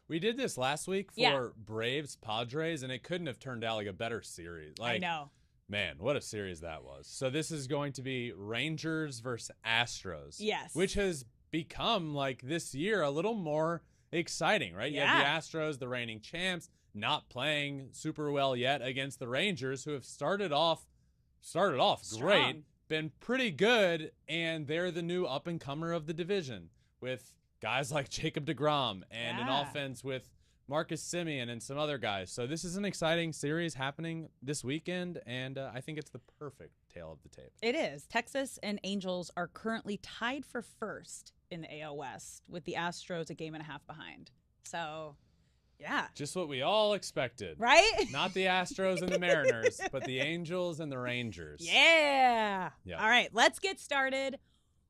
We did this last week for Braves Padres, and it couldn't have turned out like a better series. I know. Man, what a series that was. So this is going to be Rangers versus Astros. Yes. Which has become, like, this year a little more exciting, right? You have the Astros, the reigning champs, not playing super well yet against the Rangers, who have started off great, been pretty good, and they're the new up-and-comer of the division with guys like Jacob deGrom and an offense with Marcus Semien and some other guys. So this is an exciting series happening this weekend, and I think it's the perfect tale of the tape. It is. Texas and Angels are currently tied for first in the AL West with the Astros a game and a half behind. So, yeah. Just what we all expected. Right? Not the Astros and the Mariners, but the Angels and the Rangers. Yeah. Yeah. All right, let's get started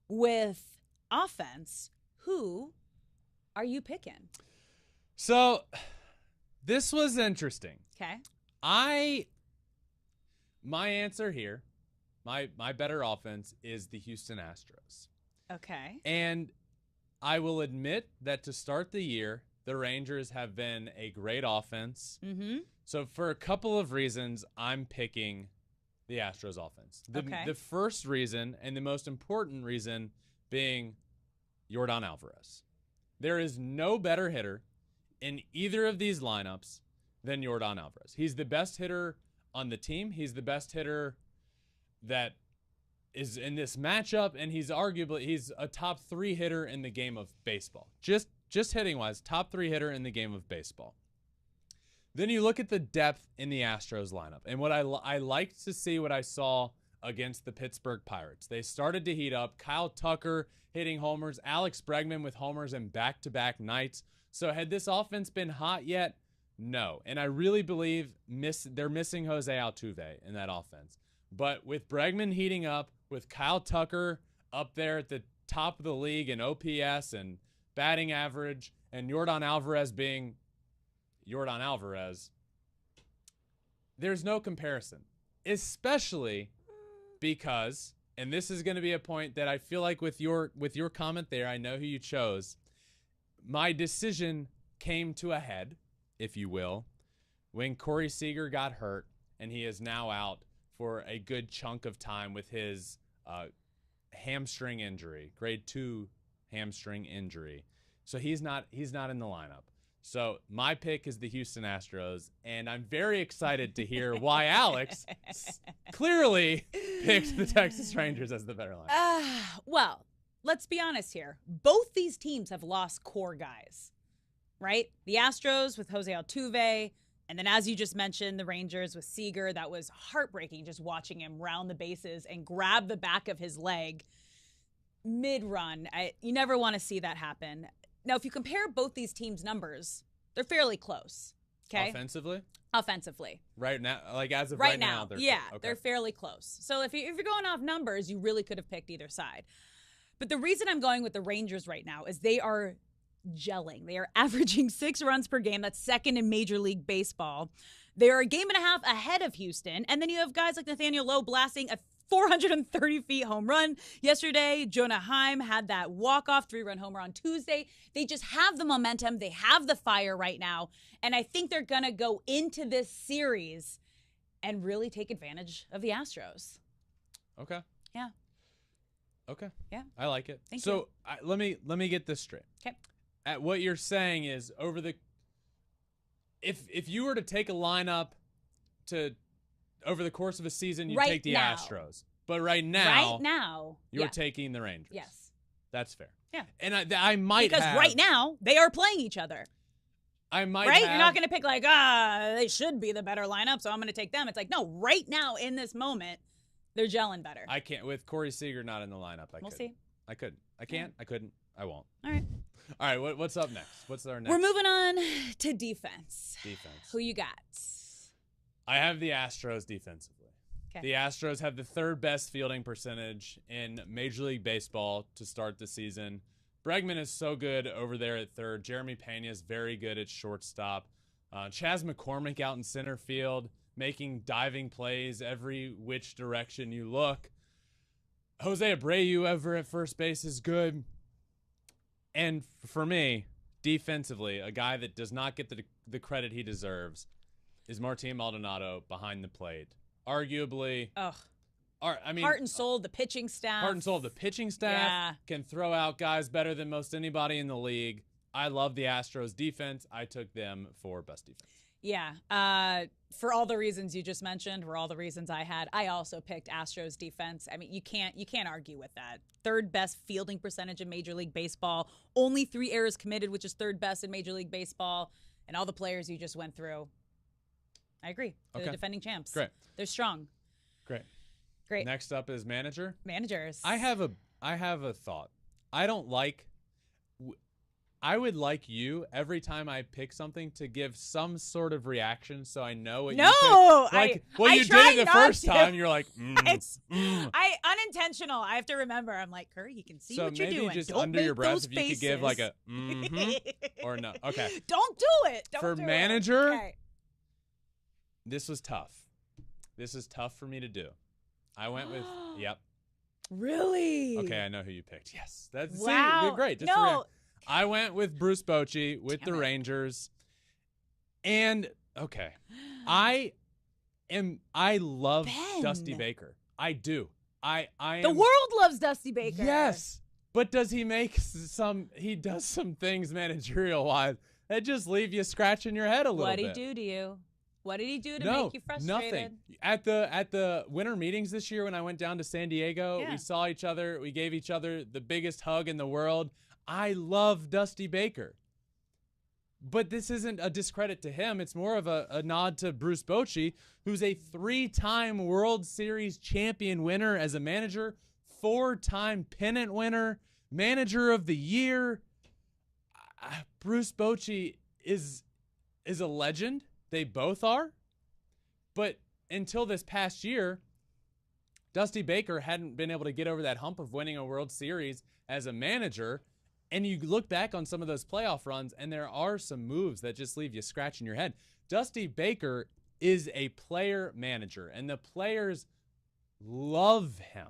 with offense. Who are you picking? So, this was interesting. Okay. My answer here, my better offense is the Houston Astros. Okay. And I will admit that to start the year, the Rangers have been a great offense. Mm-hmm. So for a couple of reasons, I'm picking the Astros offense. The first reason, and the most important reason, being Yordan Alvarez. There is no better hitter in either of these lineups than Yordan Alvarez. He's the best hitter on the team. He's the best hitter that is in this matchup, and he's a top 3 hitter in the game of baseball. Just hitting wise, top 3 hitter in the game of baseball. Then you look at the depth in the Astros lineup, and what I liked to see what I saw against the Pittsburgh Pirates. They started to heat up. Kyle Tucker hitting homers, Alex Bregman with homers in back-to-back nights. So had this offense been hot yet? No. And I really believe they're missing Jose Altuve in that offense. But with Bregman heating up, with Kyle Tucker up there at the top of the league in OPS and batting average, and Yordan Alvarez being Yordan Alvarez, there's no comparison. Especially because, and this is going to be a point that I feel like with your comment there, I know who you chose. My decision came to a head, if you will, when Corey Seager got hurt, and he is now out for a good chunk of time with his hamstring injury, grade 2 hamstring injury. So he's not in the lineup. So my pick is the Houston Astros, and I'm very excited to hear why Alex clearly picked the Texas Rangers as the better lineup. Well, let's be honest here. Both these teams have lost core guys, right? The Astros with Jose Altuve, and then as you just mentioned, the Rangers with Seager. That was heartbreaking just watching him round the bases and grab the back of his leg mid-run. You never want to see that happen. Now, if you compare both these teams' numbers, they're fairly close. Okay. Offensively. Right now, like as of right now, they're fairly close. So if you're going off numbers, you really could have picked either side. But the reason I'm going with the Rangers right now is they are gelling. They are averaging 6 runs per game. That's second in Major League Baseball. They are a game and a half ahead of Houston. And then you have guys like Nathaniel Lowe blasting a 430 feet home run yesterday. Jonah Heim had that walk-off 3-run homer on Tuesday. They just have the momentum. They have the fire right now. And I think they're going to go into this series and really take advantage of the Astros. Okay. Yeah. Okay. Yeah. I like it. Thank you. Let me get this straight. Okay. At what you're saying is if you were to take a lineup over the course of a season, you take the Astros. But right now, you're taking the Rangers. Yes. That's fair. Yeah. And I might because right now they are playing each other. I might right. You're not going to pick like they should be the better lineup, so I'm going to take them. It's like no, right now in this moment, they're gelling better. I can't with Corey Seager not in the lineup. We'll see. I couldn't. I can't. I couldn't. I won't. All right. All right. What's up next? What's our next? We're moving on to defense. Defense. Who you got? I have the Astros defensively. Okay. The Astros have the 3rd best fielding percentage in Major League Baseball to start the season. Bregman is so good over there at 3rd. Jeremy Pena is very good at shortstop. Chas McCormick out in center field, making diving plays every which direction you look. Jose Abreu over at first base is good. And for me, defensively, a guy that does not get the credit he deserves is Martin Maldonado behind the plate. Arguably, heart and soul of the pitching staff. Heart and soul of the pitching staff can throw out guys better than most anybody in the league. I love the Astros defense. I took them for best defense. Yeah. For all the reasons you just mentioned, were all the reasons I had. I also picked Astros defense. I mean, you can't argue with that. 3rd best fielding percentage in Major League Baseball. Only 3 errors committed, which is 3rd best in Major League Baseball. And all the players you just went through, I agree. They're the defending champs. Great. They're strong. Great. Great. Next up is manager. Managers. I have a thought. I would like you every time I pick something to give some sort of reaction so I know what you picked. You did it the first time. You're like, it's unintentional. I have to remember. I'm like, Curry, he can see what you're doing. So maybe just Don't under your breath, those if you could give like a or no. Okay. Don't do it. For manager, this was tough. This is tough for me to do. I went with, yep. Really? Okay, I know who you picked. Yes. Wow. See, great. I went with Bruce Bochy with the Rangers. And, okay, I love Dusty Baker. I do. I am. The world loves Dusty Baker. Yes. But does he he does some things managerial-wise that just leave you scratching your head a little bit. What'd he do to you? What did he do to make you frustrated? Nothing. At the winter meetings this year when I went down to San Diego, we saw each other. We gave each other the biggest hug in the world. I love Dusty Baker. But this isn't a discredit to him. It's more of a nod to Bruce Bochy, who's a 3-time World Series champion winner as a manager, 4-time pennant winner, manager of the year. Bruce Bochy is a legend. They both are. But until this past year, Dusty Baker hadn't been able to get over that hump of winning a World Series as a manager. And you look back on some of those playoff runs, and there are some moves that just leave you scratching your head. Dusty Baker is a player manager, and the players love him.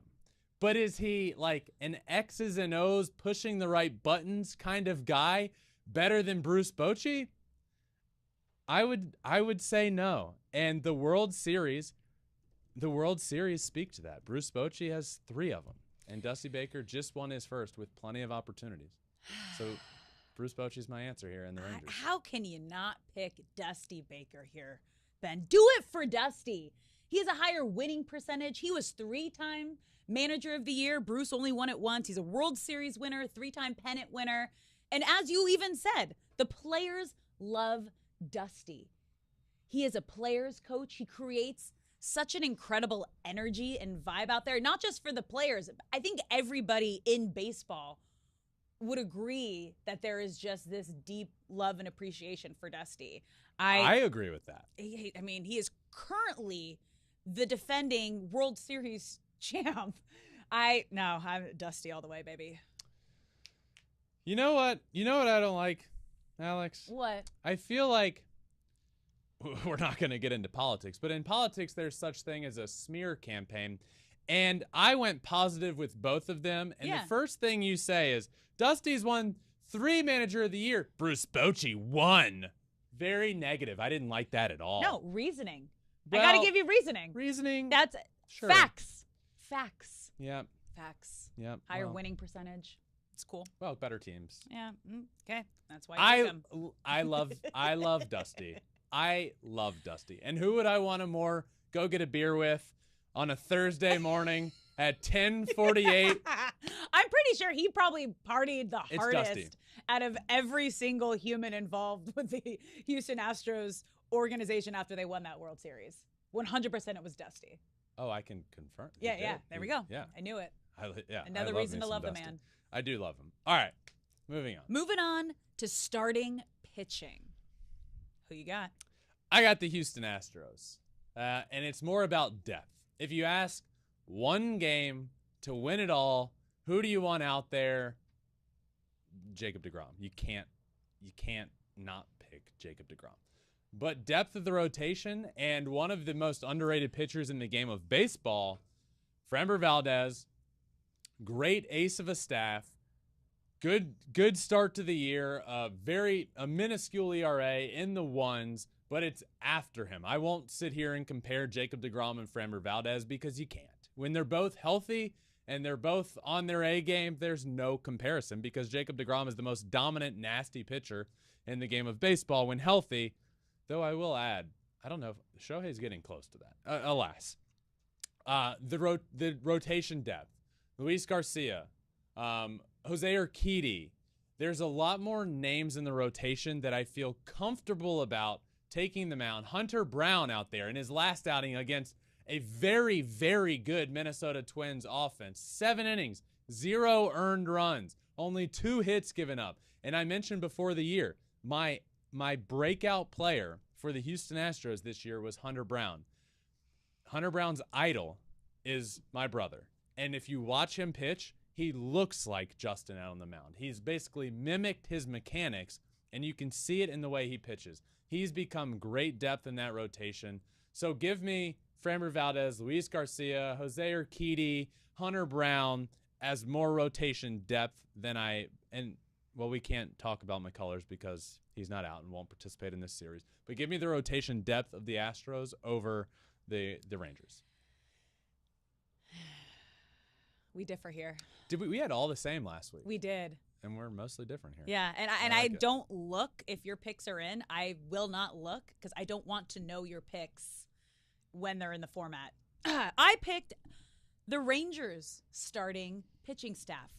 But is he like an X's and O's pushing the right buttons kind of guy better than Bruce Bochy? I would say no. And the World Series speak to that. Bruce Bochy has 3 of them, and Dusty Baker just won his first with plenty of opportunities. So Bruce Bochy's my answer here in the Rangers. How can you not pick Dusty Baker here, Ben? Do it for Dusty. He has a higher winning percentage. He was 3-time manager of the year. Bruce only won it once. He's a World Series winner, 3-time pennant winner. And as you even said, the players love Dusty. He is a player's coach. He creates such an incredible energy and vibe out there, not just for the players. I think everybody in baseball would agree that there is just this deep love and appreciation for Dusty. I agree with that. He is currently the defending World Series champ. I'm Dusty all the way, baby. You know what? I don't like, Alex? What? I feel like we're not going to get into politics, but in politics, there's such thing as a smear campaign. And I went positive with both of them. And the first thing you say is, Dusty's won 3 manager of the year. Bruce Bochy won. Very negative. I didn't like that at all. No, reasoning. Well, I got to give you reasoning. Reasoning. That's sure. Facts. Yep. Facts. Yep. Higher winning percentage. It's cool. Well, better teams. Yeah. Okay. That's why I pick him. I love Dusty. I love Dusty. And who would I want to more go get a beer with on a Thursday morning at 10:48? I'm pretty sure he probably partied the hardest Dusty. out of every single human involved with the Houston Astros organization after they won that World Series. 100% it was Dusty. Oh, I can confirm. Yeah. There we go. Yeah. I knew it. Another reason to love the man. I do love him. All right. Moving on to starting pitching. Who you got? I got the Houston Astros. And it's more about depth. If you ask one game to win it all, who do you want out there? Jacob deGrom. You can't not pick Jacob deGrom. But depth of the rotation and one of the most underrated pitchers in the game of baseball, Framber Valdez, great ace of a staff, good start to the year, a minuscule ERA in the ones, but it's after him. I won't sit here and compare Jacob deGrom and Framber Valdez because you can't. When they're both healthy and they're both on their A game, there's no comparison because Jacob deGrom is the most dominant, nasty pitcher in the game of baseball when healthy. Though I will add, I don't know if Shohei's getting close to that. Alas. The rotation depth. Luis Garcia, Jose Urquidy. there's a lot more names in the rotation that I feel comfortable about taking the mound. Hunter Brown out there in his last outing against a very, very good Minnesota Twins offense. 7 innings, 0 earned runs, only 2 hits given up. And I mentioned before the year, my breakout player for the Houston Astros this year was Hunter Brown. Hunter Brown's idol is my brother. And if you watch him pitch, he looks like Justin out on the mound. He's basically mimicked his mechanics, and you can see it in the way he pitches. He's become great depth in that rotation. So give me Framber Valdez, Luis Garcia, Jose Urquidy, Hunter Brown as more rotation depth than we can't talk about McCullers because he's not out and won't participate in this series. But give me the rotation depth of the Astros over the Rangers. We differ here. We had all the same last week. We did. And we're mostly different here. Yeah, and I don't look if your picks are in. I will not look because I don't want to know your picks when they're in the format. I picked the Rangers starting pitching staff.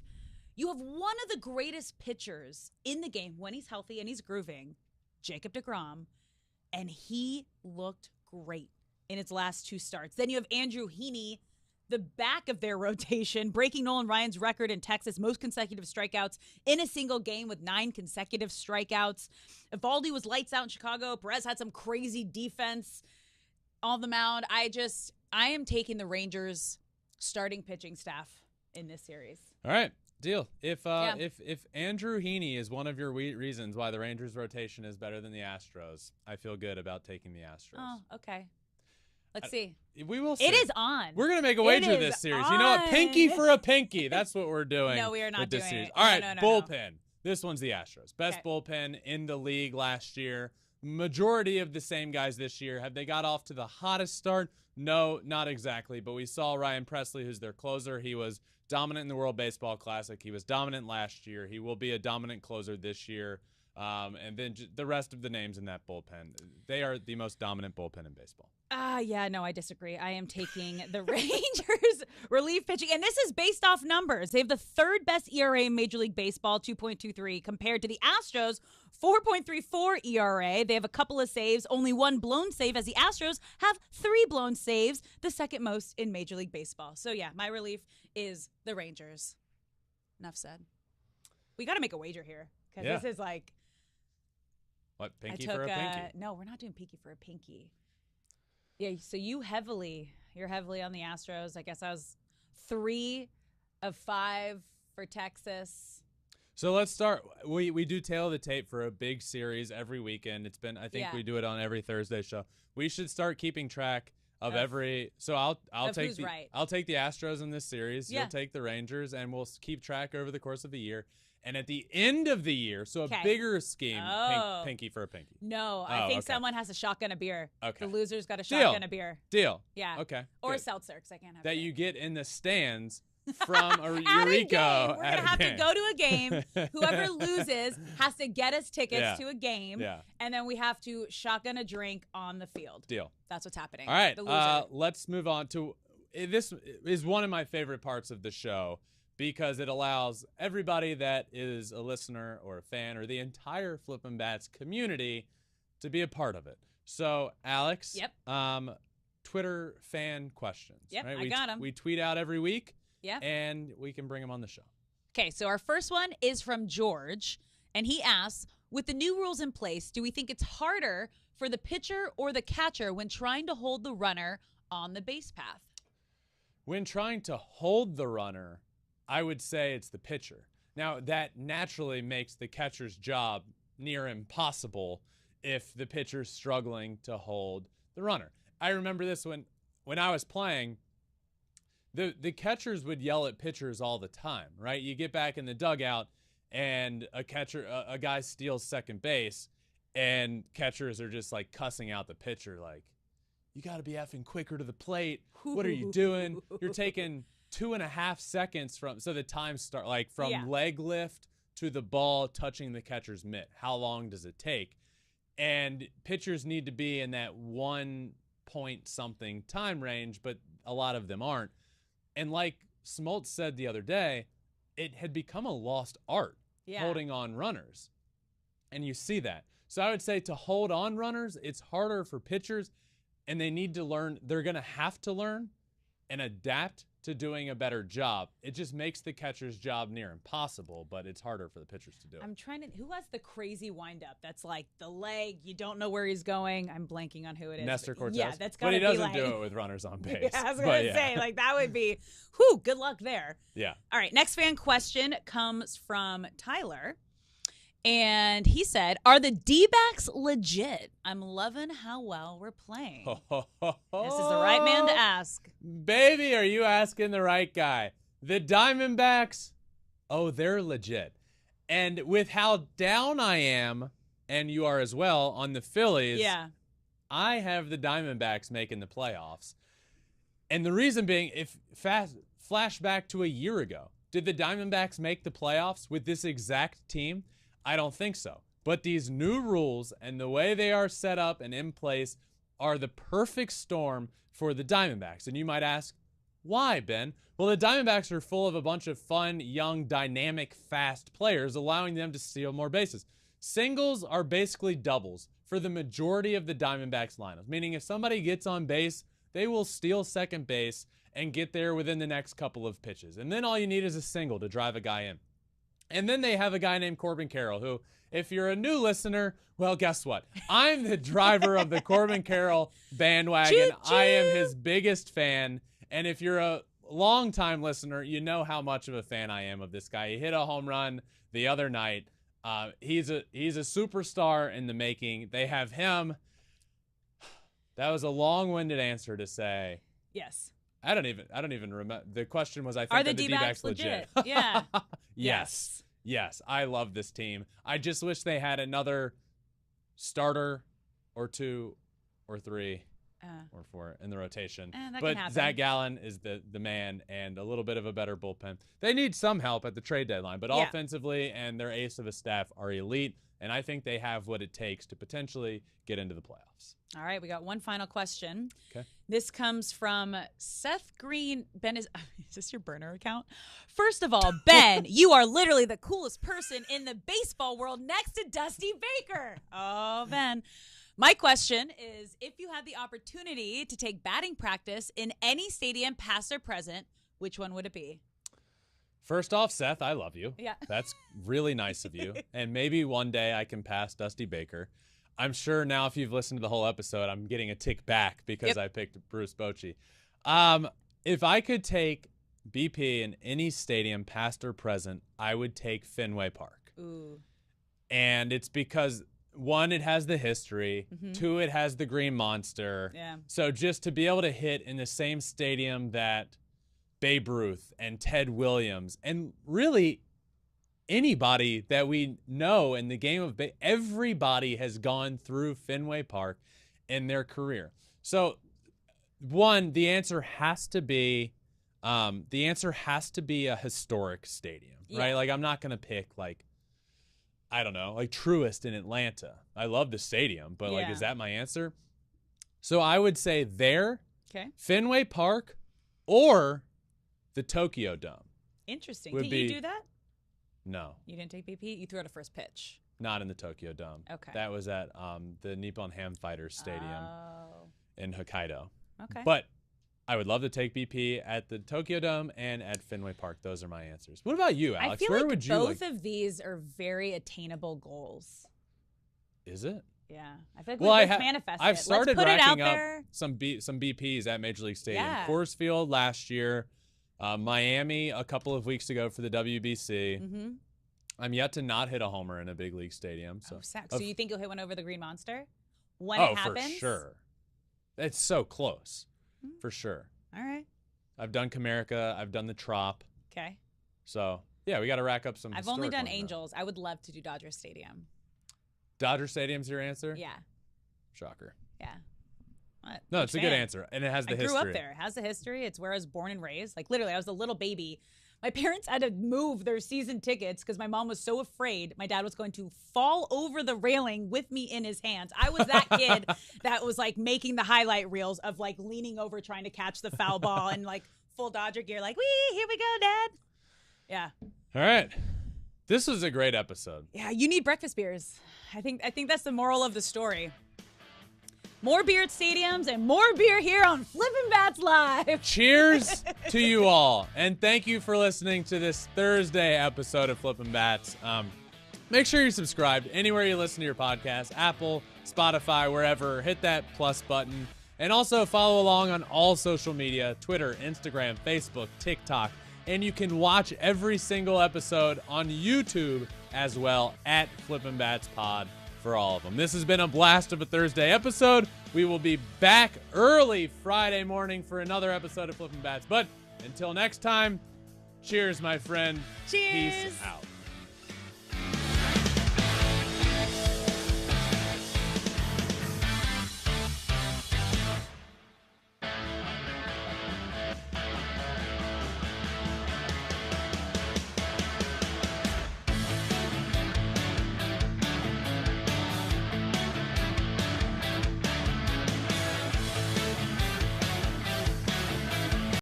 You have one of the greatest pitchers in the game when he's healthy and he's grooving, Jacob deGrom, and he looked great in its last 2 starts. Then you have Andrew Heaney, the back of their rotation, breaking Nolan Ryan's record in Texas, most consecutive strikeouts in a single game with 9 consecutive strikeouts. Evaldi was lights out in Chicago. Perez had some crazy defense on the mound. I am taking the Rangers starting pitching staff in this series. All right, deal. If Andrew Heaney is one of your reasons why the Rangers rotation is better than the Astros, I feel good about taking the Astros. Oh, okay. Let's see. We will see. It is on. We're going to make a wager this series. You know what? Pinky for a pinky. That's what we're doing. No, we are not doing series. it. All right, No. bullpen. This one's the Astros. Best bullpen in the league last year. Majority of the same guys this year. Have they got off to the hottest start? No, not exactly. But we saw Ryan Presley, who's their closer. He was dominant in the World Baseball Classic. He was dominant last year. He will be a dominant closer this year. And then the rest of the names in that bullpen, they are the most dominant bullpen in baseball. Yeah, no, I disagree. I am taking the Rangers relief pitching. And this is based off numbers. They have the 3rd best ERA in Major League Baseball, 2.23, compared to the Astros, 4.34 ERA. They have a couple of saves, only 1 blown save, as the Astros have 3 blown saves, the 2nd most in Major League Baseball. So, yeah, my relief is the Rangers. Enough said. We got to make a wager here because this is like... What, pinky for a pinky? No, we're not doing pinky for a pinky. Yeah, so you're heavily on the Astros. I guess I was 3 of 5 for Texas. So let's start. We do tail the tape for a big series every weekend. It's been, I think we do it on every Thursday show. We should start keeping track of every. So I'll take I'll take the Astros in this series. Yeah. You'll take the Rangers, and we'll keep track over the course of the year. And at the end of the year, so a bigger scheme, pinky for a pinky. No, I think someone has to shotgun a beer. Okay. The loser's got to shotgun a beer. Deal. Yeah. Okay. Or good. a seltzer, because I can't have that beer. you get in the stands from a Eureka. We're going to have game. to go to a game. Whoever loses has to get us tickets to a game. Yeah. And then we have to shotgun a drink on the field. Deal. That's what's happening. All right. The loser. Let's move on to this is one of my favorite parts of the show because it allows everybody that is a listener or a fan or the entire Flippin Bats community to be a part of it. So, Alex, Twitter fan questions. Yep, right? I got them. We tweet out every week. Yeah. And we can bring them on the show. Okay, so our first one is from George, and he asks, with the new rules in place, do we think it's harder for the pitcher or the catcher when trying to hold the runner on the base path? When trying to hold the runner, I would say it's the pitcher. Now, that naturally makes the catcher's job near impossible if the pitcher's struggling to hold the runner. I remember this when I was playing. The catchers would yell at pitchers all the time, right? You get back in the dugout and a guy steals second base and catchers are just like cussing out the pitcher like, you got to be effing quicker to the plate. What are you doing? You're taking 2.5 seconds so the time start like from leg lift to the ball touching the catcher's mitt. How long does it take? And pitchers need to be in that 1 point something time range, but a lot of them aren't. And like Smoltz said the other day, it had become a lost art. holding on runners. And you see that. So I would say to hold on runners, it's harder for pitchers, and they need to learn. They're going to have to learn and adapt to doing a better job. It just makes the catcher's job near impossible, but it's harder for the pitchers to do it. I'm trying to. Who has the crazy windup? That's like the leg. You don't know where he's going. I'm blanking on who it is. Nestor Cortez. Yeah, that's got to be But he like, doesn't do it with runners on base. Yeah, I was going to say, like, that would be, whew, good luck there. Yeah. All right, next fan question comes from Tyler. And he said, are the D-backs legit? I'm loving how well we're playing. This is the right man to ask. Baby, are you asking the right guy? The Diamondbacks, they're legit. And with how down I am, and you are as well, on the Phillies, I have the Diamondbacks making the playoffs. And the reason being, if flashback to a year ago, did the Diamondbacks make the playoffs with this exact team? I don't think so. But these new rules and the way they are set up and in place are the perfect storm for the Diamondbacks. And you might ask, why, Ben? Well, the Diamondbacks are full of a bunch of fun, young, dynamic, fast players, allowing them to steal more bases. Singles are basically doubles for the majority of the Diamondbacks lineups, meaning if somebody gets on base, they will steal second base and get there within the next couple of pitches. And then all you need is a single to drive a guy in. And then they have a guy named Corbin Carroll, who, if you're a new listener, well, guess what? I'm the driver of the Corbin Carroll bandwagon. Choo-choo. I am his biggest fan. And if you're a longtime listener, you know how much of a fan I am of this guy. He hit a home run the other night. He's a superstar in the making. They have him. That was a long-winded answer to say. Yes. I don't even remember. The question was, I think, are the D-backs legit? Yeah. Yes. I love this team. I just wish they had another starter or two or three or four in the rotation. But Zach Gallen is the man, and a little bit of a better bullpen. They need some help at the trade deadline, but offensively and their ace of a staff are elite, and I think they have what it takes to potentially get into the playoffs. All right, we got one final question. Okay. This comes from Seth Green. Ben, is this your burner account? First of all, Ben, you are literally the coolest person in the baseball world next to Dusty Baker. Oh, Ben. My question is, if you had the opportunity to take batting practice in any stadium, past or present, which one would it be? First off, Seth, I love you. Yeah. That's really nice of you. And maybe one day I can pass Dusty Baker. I'm sure now if you've listened to the whole episode, I'm getting a tick back because I picked Bruce Bochy. If I could take BP in any stadium, past or present, I would take Fenway Park. Ooh. And it's because, one, it has the history. Mm-hmm. Two, it has the Green Monster. Yeah. So just to be able to hit in the same stadium that Babe Ruth and Ted Williams and really anybody that we know in the game of baseball, everybody has gone through Fenway Park in their career. So, one, the answer has to be a historic stadium, right? Like, I'm not going to pick, like, I don't know, like Truist in Atlanta. I love the stadium, but like, is that my answer? So I would say Fenway Park, or the Tokyo Dome. Interesting. Did you do that? No. You didn't take BP? You threw out a first pitch. Not in the Tokyo Dome. Okay. That was at the Nippon Ham Fighters Stadium in Hokkaido. Okay. But I would love to take BP at the Tokyo Dome and at Fenway Park. Those are my answers. What about you, Alex? I feel Where like would you both of these are very attainable goals. Is it? Yeah. I feel like let's manifest it. I've started let's put racking it out up there. some BPs at Major League Stadium. Yeah. Coors Field last year. Miami a couple of weeks ago for the WBC. Mm-hmm. I'm yet to not hit a homer in a big league stadium. So, so you think you'll hit one over the Green Monster when it happens? For sure. It's so close. For sure. All right. I've done Comerica. I've done the Trop. Okay. So, yeah, we got to rack up some. I've only done Angels. I would love to do Dodger Stadium. Dodger Stadium's your answer? Yeah. Shocker. Yeah. No, it's a good answer, and it has the history. I grew up there. It has the history. It's where I was born and raised. Like, literally, I was a little baby. My parents had to move their season tickets because my mom was so afraid my dad was going to fall over the railing with me in his hands. I was that kid that was, like, making the highlight reels of, like, leaning over trying to catch the foul ball and, like, full Dodger gear, like, wee, here we go, Dad. Yeah. All right. This was a great episode. Yeah, you need breakfast beers. I think that's the moral of the story. More beer at stadiums and more beer here on Flippin Bats Live. Cheers to you all. And thank you for listening to this Thursday episode of Flippin Bats. Make sure you're subscribed anywhere you listen to your podcast, Apple, Spotify, wherever. Hit that plus button. And also follow along on all social media, Twitter, Instagram, Facebook, TikTok. And you can watch every single episode on YouTube as well at Flippin Bats Pod for all of them. This has been a blast of a Thursday episode. We will be back early Friday morning for another episode of Flippin Bats. But until next time, cheers, my friend. Cheers. Peace out.